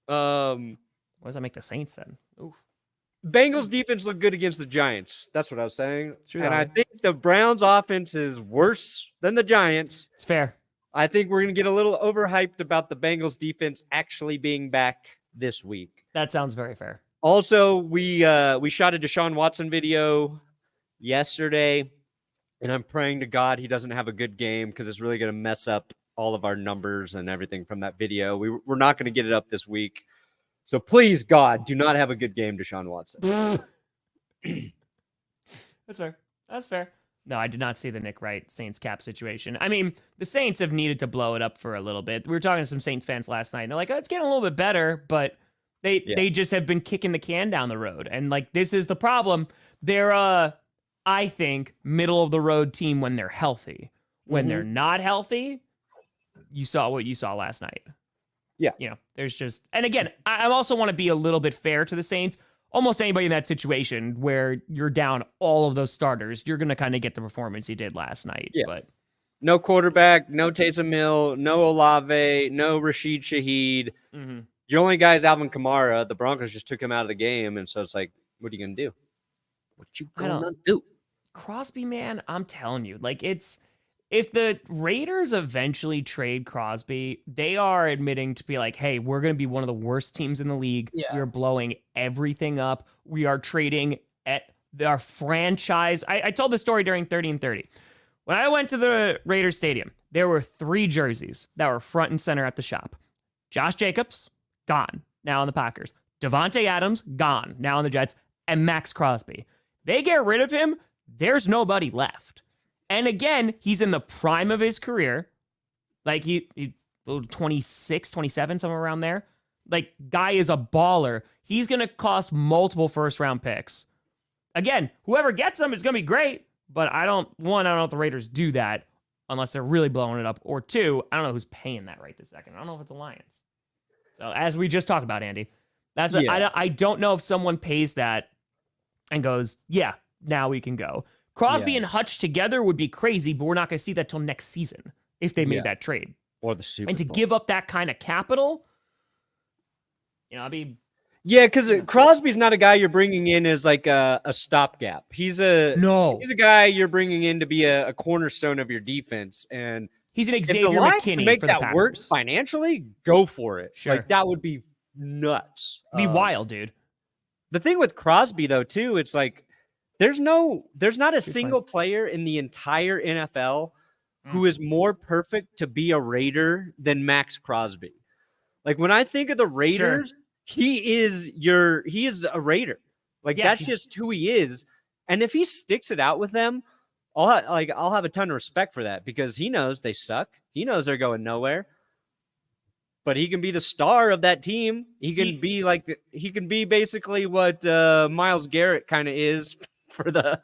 What does that make the Saints then? Oof. Bengals defense looked good against the Giants. That's what I was saying. True And that. I think the Browns offense is worse than the Giants. It's fair. I think we're going to get a little overhyped about the Bengals defense actually being back this week. That sounds very fair. Also, we shot a Deshaun Wtaosn video yesterday, and I'm praying to God he doesn't have a good game because it's really going to mess up all of our numbers and everything from that video. We're not going to get it up this week. So please, God, do not have a good game, Deshaun Watson. That's fair. That's fair. No, I did not see the Nick Wright Saints cap situation. I mean, the Saints have needed to blow it up for a little bit. We were talking to some Saints fans last night, and they're like, oh, it's getting a little bit better, but they just have been kicking the can down the road. And, like, this is the problem. They're, I think, middle-of-the-road team when they're healthy. When they're not healthy, you saw what you saw last night. Yeah. You know, there's just... And again, I also want to be a little bit fair to the Saints. Almost anybody in that situation where you're down all of those starters, you're going to kind of get the performance he did last night. Yeah. But No quarterback, no Taysom Hill, no Olave, no Rashid Shaheed. Your only guy is Alvin Kamara. The Broncos just took him out of the game, and so it's like, what are you going to do? What you going to do? Crosby, man, I'm telling you, like, it's... If the Raiders eventually trade Crosby, they are admitting to be like, hey, we're going to be one of the worst teams in the league. Yeah. We're blowing everything up. We are trading at their franchise. I told the story during 30 and 30. When I went to the Raiders Stadium, there were 3 jerseys that were front and center at the shop. Josh Jacobs, gone, now on the Packers. Devontae Adams, gone, now on the Jets. And Maxx Crosby. They get rid of him, there's nobody left. And again, he's in the prime of his career. Like, he 26, 27, somewhere around there. Like, guy is a baller. He's going to cost multiple first-round picks. Again, whoever gets him is going to be great, but I don't know if the Raiders do that unless they're really blowing it up. Or 2, I don't know who's paying that right this second. I don't know if it's the Lions. So, as we just talked about, Andy, I don't know if someone pays that and goes, yeah, now we can go. Crosby and Hutch together would be crazy, but we're not going to see that till next season if they made that trade. Or the Super Bowl. And to give up that kind of capital, I mean... Yeah, because Crosby's not a guy you're bringing in as like a stopgap. He's a guy you're bringing in to be a cornerstone of your defense. And he's an Xavier if the Lions McKinney can make for that the work Packers. financially, go for it. Sure. Like, that would be nuts. It'd be wild, dude. The thing with Crosby, though, too, it's like there's not a single player in the entire NFL who is more perfect to be a Raider than Maxx Crosby. Like, when I think of the Raiders, he is a Raider. Like, that's just who he is. And if he sticks it out with them, I'll have a ton of respect for that, because he knows they suck. He knows they're going nowhere. But he can be the star of that team. He can be basically what Myles Garrett kind of is for the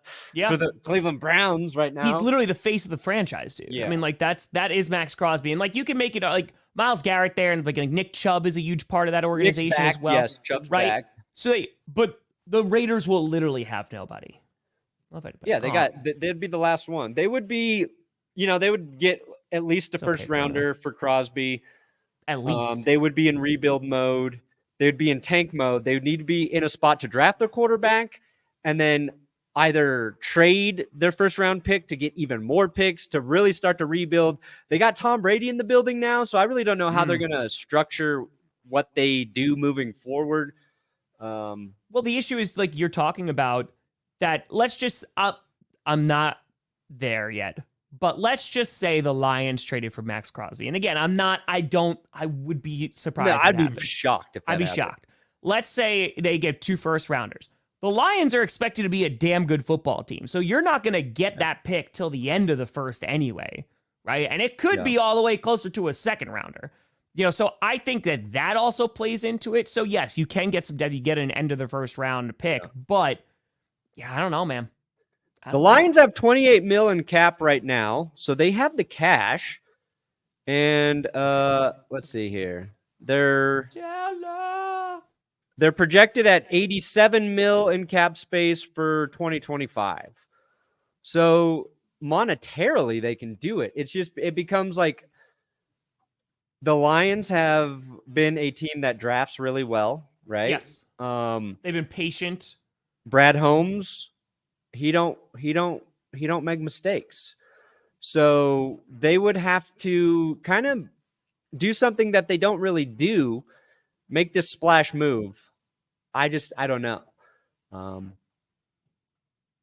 Cleveland Browns right now. He's literally the face of the franchise, dude. Yeah. I mean, like, that is Maxx Crosby, and like you can make it like Myles Garrett there, and like Nick Chubb is a huge part of that organization as well. Yes, Chubb's back. So, but the Raiders will literally have nobody. They'd be the last one. They would be, they would get at least a first rounder for Crosby. At least they would be in rebuild mode. They would be in tank mode. They would need to be in a spot to draft their quarterback, and then either trade their first round pick to get even more picks to really start to rebuild. They got Tom Brady in the building now, so I really don't know how they're going to structure what they do moving forward. Well, the issue is, like you're talking about, that let's just I'm not there yet, but let's just say the Lions traded for Maxx Crosby. And again, I would be surprised. No, I'd be shocked if that happened. Shocked. Let's say they get 2 first rounders. The Lions are expected to be a damn good football team. So you're not going to get that pick till the end of the first anyway, right? And it could be all the way closer to a second rounder. So I think that also plays into it. So yes, you can get some depth. You get an end of the first round pick, but I don't know, man. The Lions have $28 million in cap right now, so they have the cash. And let's see here. They're projected at $87 million in cap space for 2025. So monetarily, they can do it. It becomes like the Lions have been a team that drafts really well, right? Yes. They've been patient. Brad Holmes, he don't make mistakes. So they would have to kind of do something that they don't really do, make this splash move. I don't know.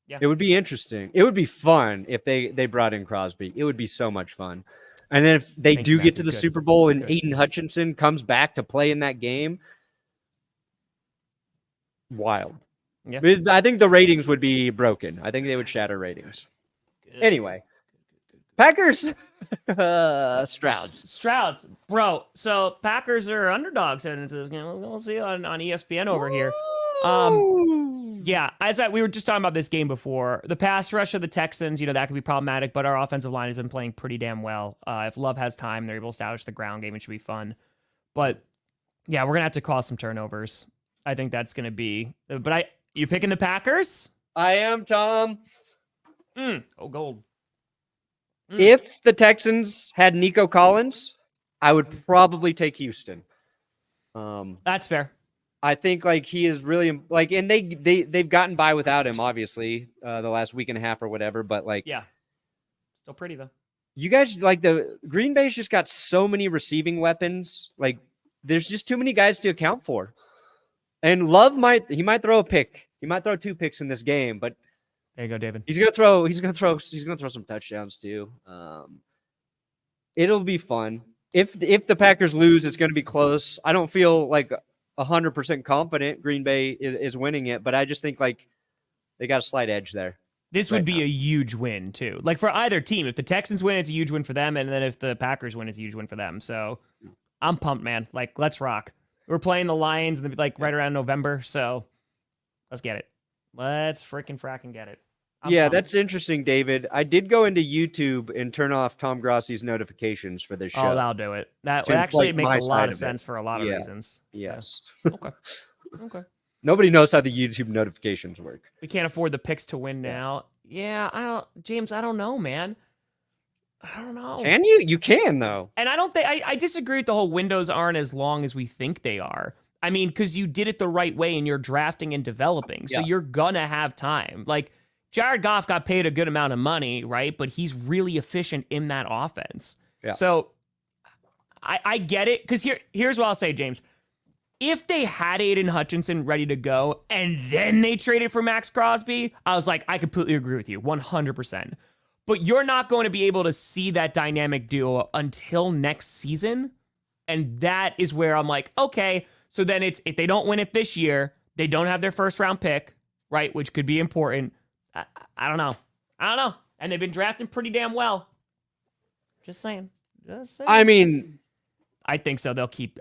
It would be interesting. It would be fun if they brought in Crosby. It would be so much fun. And then if they do get to the Super Bowl and Aiden Hutchinson comes back to play in that game, wild. Yeah. I think the ratings would be broken. I think they would shatter ratings. Good. Anyway, Packers, Strouds, bro. So Packers are underdogs heading into this game. We'll see on ESPN over here. We were just talking about this game before. The pass rush of the Texans, that could be problematic, but our offensive line has been playing pretty damn well. If Love has time, they're able to establish the ground game. It should be fun. But we're gonna have to cause some turnovers. I think that's gonna be. But you picking the Packers? I am, Tom. Oh, gold. If the Texans had Nico Collins, I would probably take Houston. That's fair. I think he is really and they've gotten by without him, obviously, the last week and a half or whatever. But still pretty though. You guys the Green Bay's just got so many receiving weapons. There's just too many guys to account for. And Love might throw a pick He might throw 2 picks in this game, but There you go, David. he's gonna throw some touchdowns too. It'll be fun. If the Packers lose, it's gonna be close. I don't feel like 100% confident Green Bay is winning it, but I just think like they got a slight edge there. This would be a huge win too. Like for either team. If the Texans win, it's a huge win for them, and then if the Packers win, it's a huge win for them. So I'm pumped, man. Like, let's rock. We're playing the Lions like right around November, so let's get it. Let's freaking fracking get it. I'm pumped. That's interesting, David. I did go into YouTube and turn off Tom Grossi's notifications for this show. Oh, that'll do it. That To actually like it makes my a lot side of of sense it. for a lot of Yeah. reasons. Yes. Okay. Okay. Nobody knows how the YouTube notifications work. We can't afford the picks to win now. Yeah, James, I don't know, man. I don't know. Can you? You can though. And I don't think I disagree with the whole windows aren't as long as we think they are. I mean, because you did it the right way and you're drafting and developing. So Yeah. you're gonna have time. Like Jared Goff got paid a good amount of money, right? But he's really efficient in that offense. Yeah. So I get it. Because here's what I'll say, James. If they had Aiden Hutchinson ready to go and then they traded for Maxx Crosby, I was like, I completely agree with you, 100%. But you're not going to be able to see that dynamic duo until next season. And that is where I'm like, okay, so then it's if they don't win it this year, they don't have their first round pick, right? Which could be important. I don't know. And they've been drafting pretty damn well. Just saying. I mean, I think so.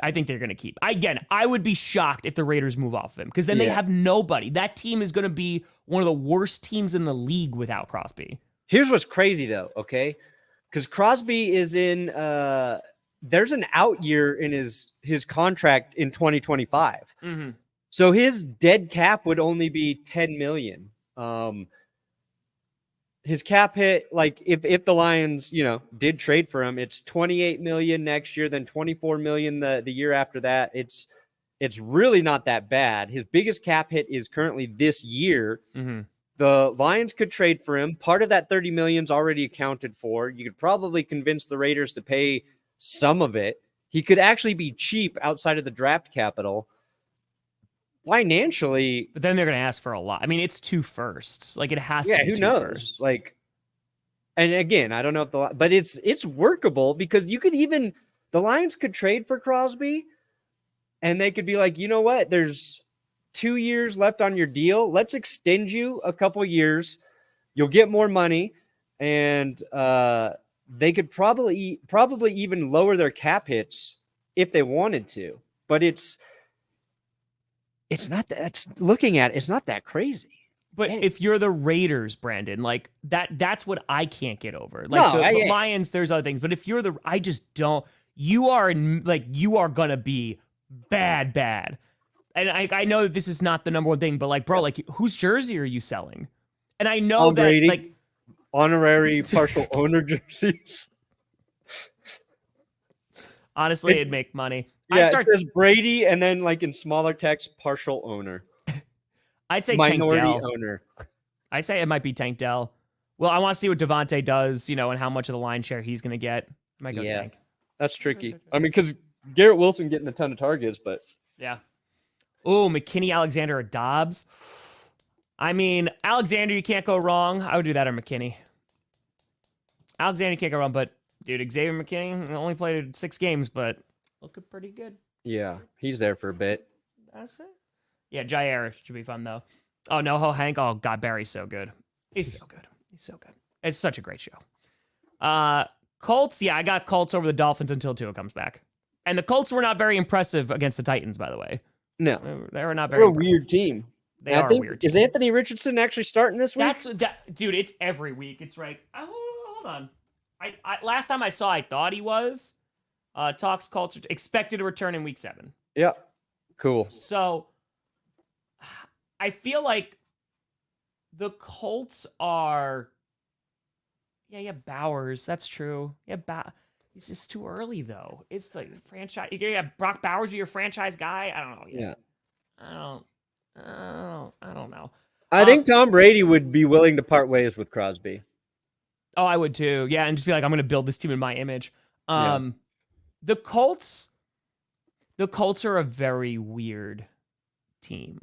I think they're going to keep. Again, I would be shocked if the Raiders move off of him because then they have nobody. That team is going to be one of the worst teams in the league without Crosby. here's what's crazy though, okay? Because Crosby is in there's an out year in his contract in 2025. Mm-hmm. So his dead cap would only be 10 million. His cap hit, like if the Lions, did trade for him, it's 28 million next year, then 24 million the year after that. It's really not that bad. His biggest cap hit is currently this year. Mm-hmm. The Lions could trade for him. Part of that 30 million is already accounted for. You could probably convince the Raiders to pay some of it. He could actually be cheap outside of the draft capital. Financially, But then they're going to ask for a lot. I mean, it's 2 firsts. Like it has to be who 2 knows? firsts. Like, and again, I don't know if but it's workable because the Lions could trade for Crosby and they could be like, you know what? There's 2 years left on your deal. Let's extend you a couple years. You'll get more money, and they could probably even lower their cap hits if they wanted to. But it's not that. It's not that crazy. But Hey. if you're the Raiders, Brandon, like that's what I can't get over. Like No, the Lions, there's other things. But if you're I just don't. You are gonna be bad. And I know that this is not the number one thing, but like, bro, like whose jersey are you selling? And I know Tom that Brady. like Honorary partial owner jerseys. honestly, it'd make money. Yeah, it says Brady, and then like in smaller text, partial owner, I'd say Tank minority Dell. owner. I say it might be Tank Dell. Well, I want to see what Devontae does, and how much of the line share he's going to get. I might go Tank. That's tricky. I mean, because Garrett Wilson getting a ton of targets, but Yeah. Oh, McKinney, Alexander, or Dobbs. I mean, Alexander, you can't go wrong. I would do that or McKinney. Alexander, you can't go wrong, but dude, Xavier McKinney only played 6 games, but looking pretty good. yeah, he's there for a bit. That's it. Yeah, Jair should be fun though. Oh, no, Hank. Oh, God, Barry's so good. He's so good. He's so good. It's such a great show. Colts. Yeah, I got Colts over the Dolphins until Tua comes back. And the Colts were not very impressive against the Titans, by the way. No, They were not they're very a impressive. weird team. They And are I think, a weird team. Is Anthony Richardson actually starting this week? Dude, it's every week. It's like, hold on. I last time I saw, I thought he was. Talks Colts expected to return in week 7. Yeah, cool. So I feel like the Colts are. Yeah, Bowers. That's true. Yeah, this is too early though. It's like franchise. Yeah, Brock Bowers, your franchise guy. I don't know. Yeah. I don't know. I think Tom Brady would be willing to part ways with Crosby. Oh, I would too. Yeah, and just be like, I'm going to build this team in my image. The Colts are a very weird team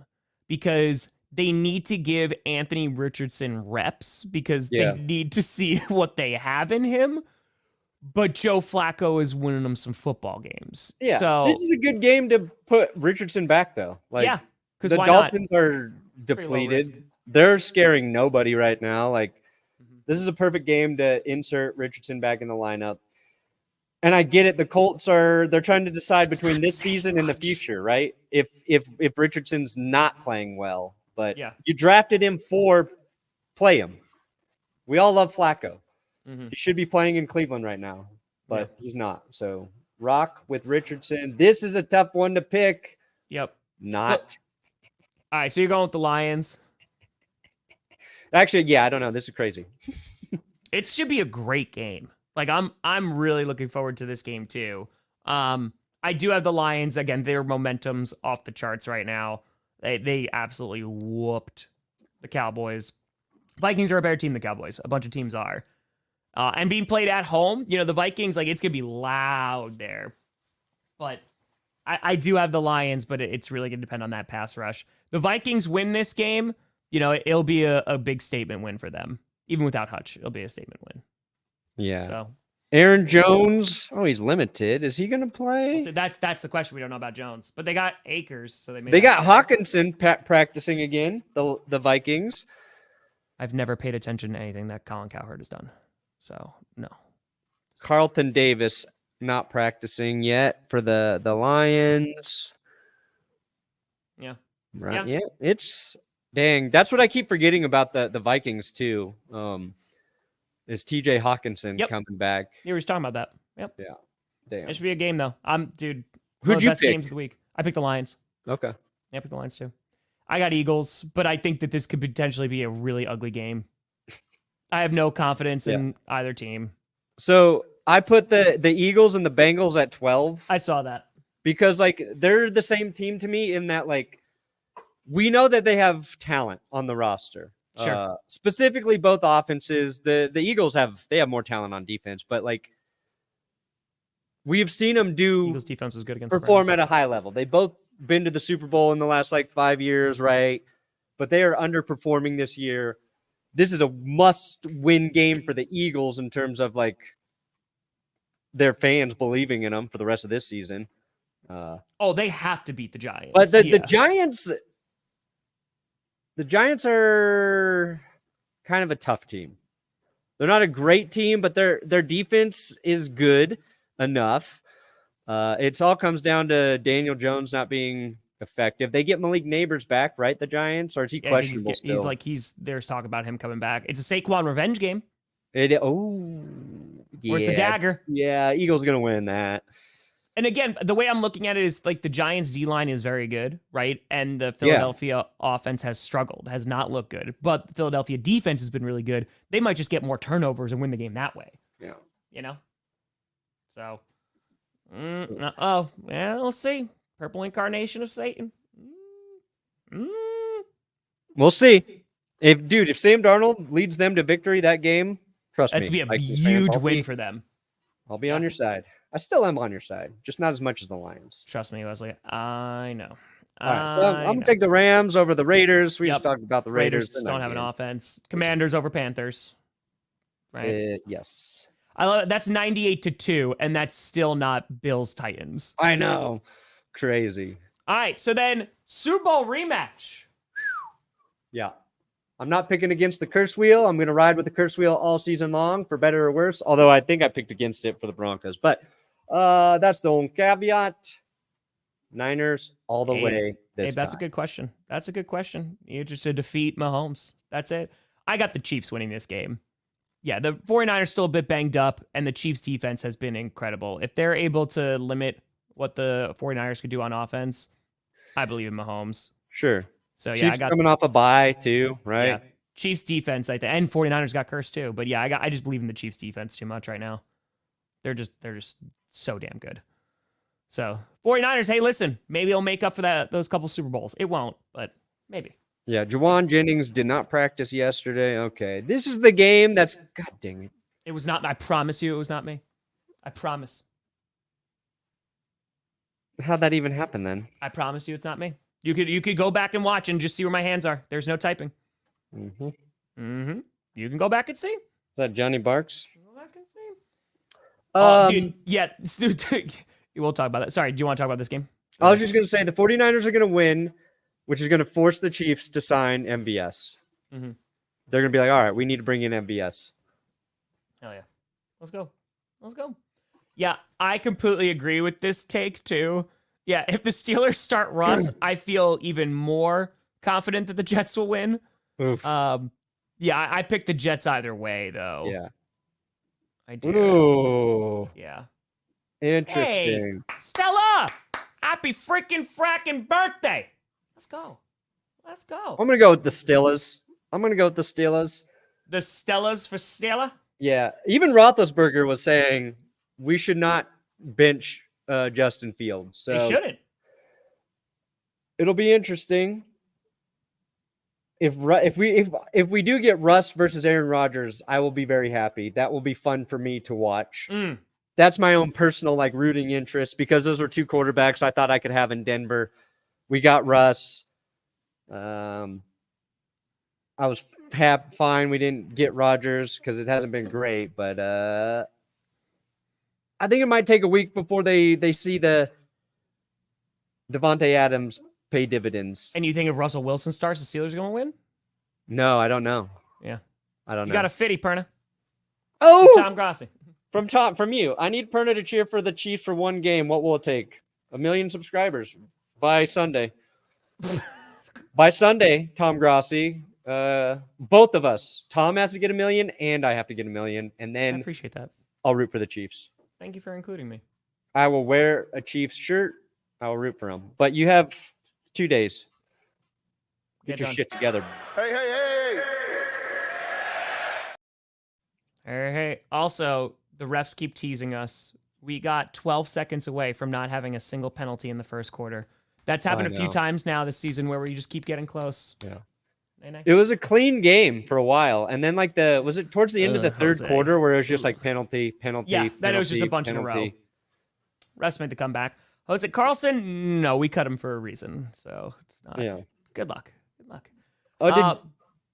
because they need to give Anthony Richardson reps because Yeah. they need to see what they have in him. But Joe Flacco is winning them some football games. Yeah, So this is a good game to put Richardson back, though. Like, yeah, because the why Dolphins are Very low risk. depleted. They're scaring nobody right now. Like, Mhm. this is a perfect game to insert Richardson back in the lineup. And I get it. The Colts they're trying to decide It's between not this saying season and the much. future, right? If Richardson's not playing well, but Yeah. you drafted him for play him. We all love Flacco. Mhm. He should be playing in Cleveland right now, but he's not. So rock with Richardson. This is a tough one to pick. Yep. Not. All right, so you're going with the Lions. Actually, yeah, I don't know. This is crazy. It should be a great game. Like I'm really looking forward to this game too. I do have the Lions again. Their momentum's off the charts right now. They absolutely whooped the Cowboys. Vikings are a better team than the Cowboys. A bunch of teams are. And being played at home, the Vikings, like, it's gonna be loud there. But I do have the Lions, but it's really gonna depend on that pass rush. The Vikings win this game, it'll be a big statement win for them. Even without Hutch, it'll be a statement win. Yeah. So Aaron Jones. Oh, he's limited. Is he going to play? so that's the question. We don't know about Jones, but they got Akers, so they They got Hawkinson practicing again. The Vikings. I've never paid attention to anything that Colin Cowherd has done, so no. Carlton Davis not practicing yet for the Lions. Yeah. Right. Yeah. It's dang. That's what I keep forgetting about the Vikings too. Is TJ Hawkinson Yep. coming back? You were just talking about that. Yep. Yeah. Damn. It should be a game though. Dude. Who'd One of the you best pick? games of the week. I picked the Lions. Okay. Yeah, I picked the Lions too. I got Eagles, but I think that this could potentially be a really ugly game. I have no confidence in either team. So I put the Eagles and the Bengals at 12 I saw that. because like they're the same team to me in that like we know that they have talent on the roster. Sure. Specifically both offenses. The Eagles have more talent on defense, but like we've seen them Eagles defense was good against the perform Browns. at a high level. They both been to the Super Bowl in the last like 5 years, right? But they are underperforming this year. This is a must-win game for the Eagles in terms of like their fans believing in them for the rest of this season. Oh, they have to beat the Giants. But the Giants are kind of a tough team. They're not a great team, but their defense is good enough. It all comes down to Daniel Jones not being effective. They get Malik Neighbors back, right? The Giants, or is he questionable still? There's talk about him coming back. It's a Saquon revenge game. Where's Where's the dagger? Yeah, Eagles gonna win that. And again, the way I'm looking at it is like the Giants D line is very good, right? And the Philadelphia offense has struggled, has not looked good. But the Philadelphia defense has been really good. They might just get more turnovers and win the game that way. Yeah. So, well, we'll see. Purple incarnation of Satan. We'll see. If Sam Darnold leads them to victory that game, trust me. That's to be a Vikings fans, huge win for them. I'll be on your side. I still am on your side, just not as much as the Lions. Trust me, Wesley. I know. All right, so I'm going to take the Rams over the Raiders. We just talked about the Raiders. Just don't have an offense. Commanders over Panthers. Right? Yes. I love it. That's 98-2, and that's still not Bills Titans. I know. Crazy. All right, so then Super Bowl rematch. Yeah. I'm not picking against the curse wheel. I'm going to ride with the curse wheel all season long, for better or worse. Although I think I picked against it for the Broncos. But that's the only caveat. Niners all the way this That's time. a good question. That's a good question. You just to defeat Mahomes. That's it. I got the Chiefs winning this game. Yeah, the 49ers still a bit banged up, and the Chiefs defense has been incredible. If they're able to limit what the 49ers could do on offense, I believe in Mahomes. Sure. So yeah, Chiefs I got coming off a bye too, right? Yeah, Chiefs defense, I think, and 49ers got cursed too. But yeah, I just believe in the Chiefs defense too much right now. They're just so damn good. So 49ers, hey, listen, maybe it'll make up for those couple Super Bowls. It won't, but maybe. Yeah, Jawan Jennings did not practice yesterday. Okay, this is the game that's God dang it. It was not. I promise you, it was not me. I promise. How'd that even happen then? I promise you, it's not me. You could go back and watch and just see where my hands are. There's no typing. Mm-hmm. Is Mm-hmm. You can go back and see. that Johnny Barks? Go back and see. Dude, yeah, dude, we'll talk about that. Sorry, do you want to talk about this game? I was just going to say the 49ers are going to win, which is going to force the Chiefs to sign MBS. Mm-hmm. They're going to be like, all right, we need to bring in MBS. Hell yeah. Let's go. Let's go. Yeah, I completely agree with this take too. Yeah, if the Steelers start Russ, I feel even more confident that the Jets will win. Oof. Yeah, I picked the Jets either way though. Yeah. I do. Ooh. Yeah. Interesting. Hey, Stella! Happy freaking fracking birthday! Let's go. Let's go. I'm going to go with the Steelers. The Stellas for Stella? Yeah. Even Roethlisberger was saying we should not bench Justin Fields. So They shouldn't. it'll be interesting. If we do get Russ versus Aaron Rodgers, I will be very happy. That will be fun for me to watch. That's my own personal like rooting interest because those were two quarterbacks I thought I could have in Denver. We got Russ. I was fine. We didn't get Rodgers because it hasn't been great, but I think it might take a week before they see the Devontae Adams pay dividends. And you think if Russell Wilson starts, the Steelers are going to win? No, I don't know. Yeah. I don't You know. got a fitty, Perna. Oh, Tom Grossi. from you. I need Perna to cheer for the Chiefs for one game. What will it take? 1 million subscribers by Sunday. By Sunday, Tom Grossi. Both of us. Tom has to get 1 million, and I have to get 1 million, and I then appreciate that. I'll root for the Chiefs. Thank you for including me. I will wear a Chiefs shirt. I will root for them. But you have 2 days. Get your done. shit together. Hey. Also, the refs keep teasing us. We got 12 seconds away from not having a single penalty in the first quarter. That's happened a few know. times now this season where we just keep getting close. Yeah. Nay. It was a clean game for a while, and then like was it towards the end of the third Jose. quarter where it was just like penalty? Yeah, then it was just a bunch in a row. Refs made the comeback. Jose Carlson, no, we cut him for a reason. So it's not. Yeah. Good luck. Good luck. Oh, did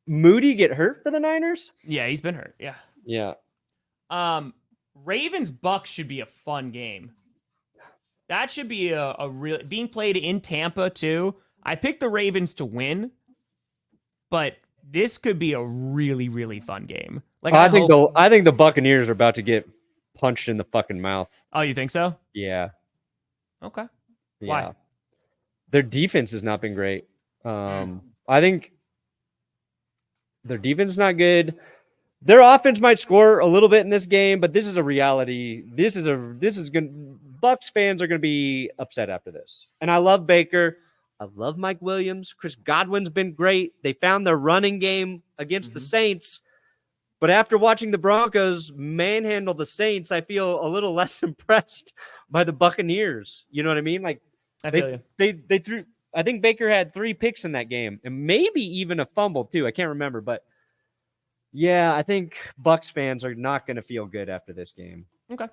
Moody get hurt for the Niners? Yeah, he's been hurt. Yeah. Yeah. Ravens Bucks should be a fun game. That should be a real being played in Tampa too. I picked the Ravens to win, but this could be a really, really fun game. Like I think the Buccaneers are about to get punched in the fucking mouth. Oh, you think so? Yeah. Okay. Yeah. Why? Their defense has not been great. I think their defense is not good. Their offense might score a little bit in this game, but this is a reality. This is going. Bucks fans are going to be upset after this. And I love Baker. I love Mike Williams. Chris Godwin's been great. They found their running game against the Saints. But after watching the Broncos manhandle the Saints, I feel a little less impressed by the Buccaneers. You know what I mean? Like I feel you. they threw. I think Baker had 3 picks in that game, and maybe even a fumble too. I can't remember, but yeah, I think Bucks fans are not going to feel good after this game. Okay.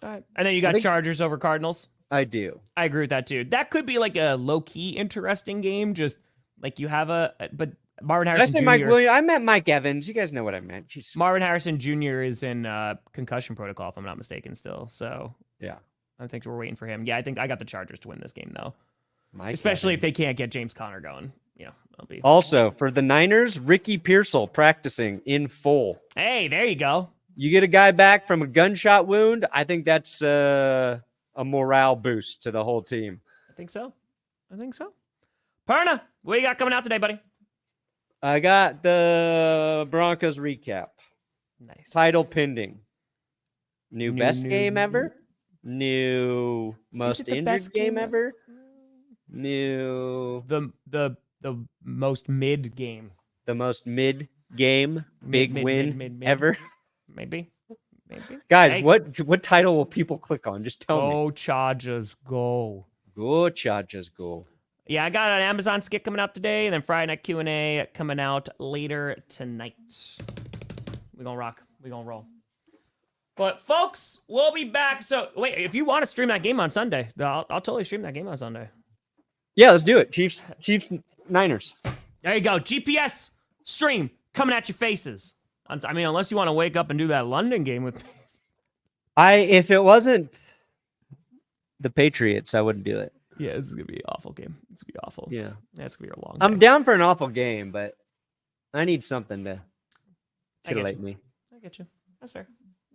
All right. And then you got Chargers over Cardinals. I do. I agree with that too. That could be like a low-key interesting game. Just like you have but Marvin Harrison Did I say Jr. Mike Williams? I meant Mike Evans. You guys know what I meant. Jesus. Marvin Harrison Jr. is in concussion protocol, if I'm not mistaken, still. So yeah, I think we're waiting for him. Yeah, I think I got the Chargers to win this game though. Especially if they can't get James Conner going. Yeah, I'll be. Also, for the Niners, Ricky Pearsall practicing in full. Hey, there you go. You get a guy back from a gunshot wound. I think that's a morale boost to the whole team. I think so. Perna, what you got coming out today, buddy? I got the Broncos recap. Nice. Title pending. New best game ever. New most injured game ever. New the most mid game. The most mid game big win ever. Maybe. Guys, Hey. what title will people click on? Just tell me. Go Chargers, go. Go Chargers, go. Yeah, I got an Amazon skit coming out today, and then Friday Night Q&A coming out later tonight. We're gonna rock. We're gonna roll. But folks, we'll be back. So wait, if you want to stream that game on Sunday, I'll totally stream that game on Sunday. Yeah, let's do it. Chiefs, Niners. There you go. GPS stream coming at your faces. I mean, unless you want to wake up and do that London game with me. If it wasn't the Patriots, I wouldn't do it. Yeah, this is going to be an awful game. It's going to be awful. Yeah. That's going to be a long I'm day. down for an awful game, but I need something to I get titillate you. me. I get you. That's fair.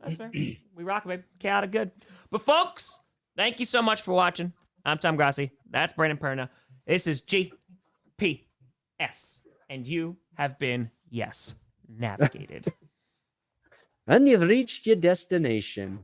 That's fair. We rock, babe. Chaotic good. But folks, thank you so much for watching. I'm Tom Grossi. That's Brandon Perna. This is GPS. And you have been, yes, navigated. And you've reached your destination.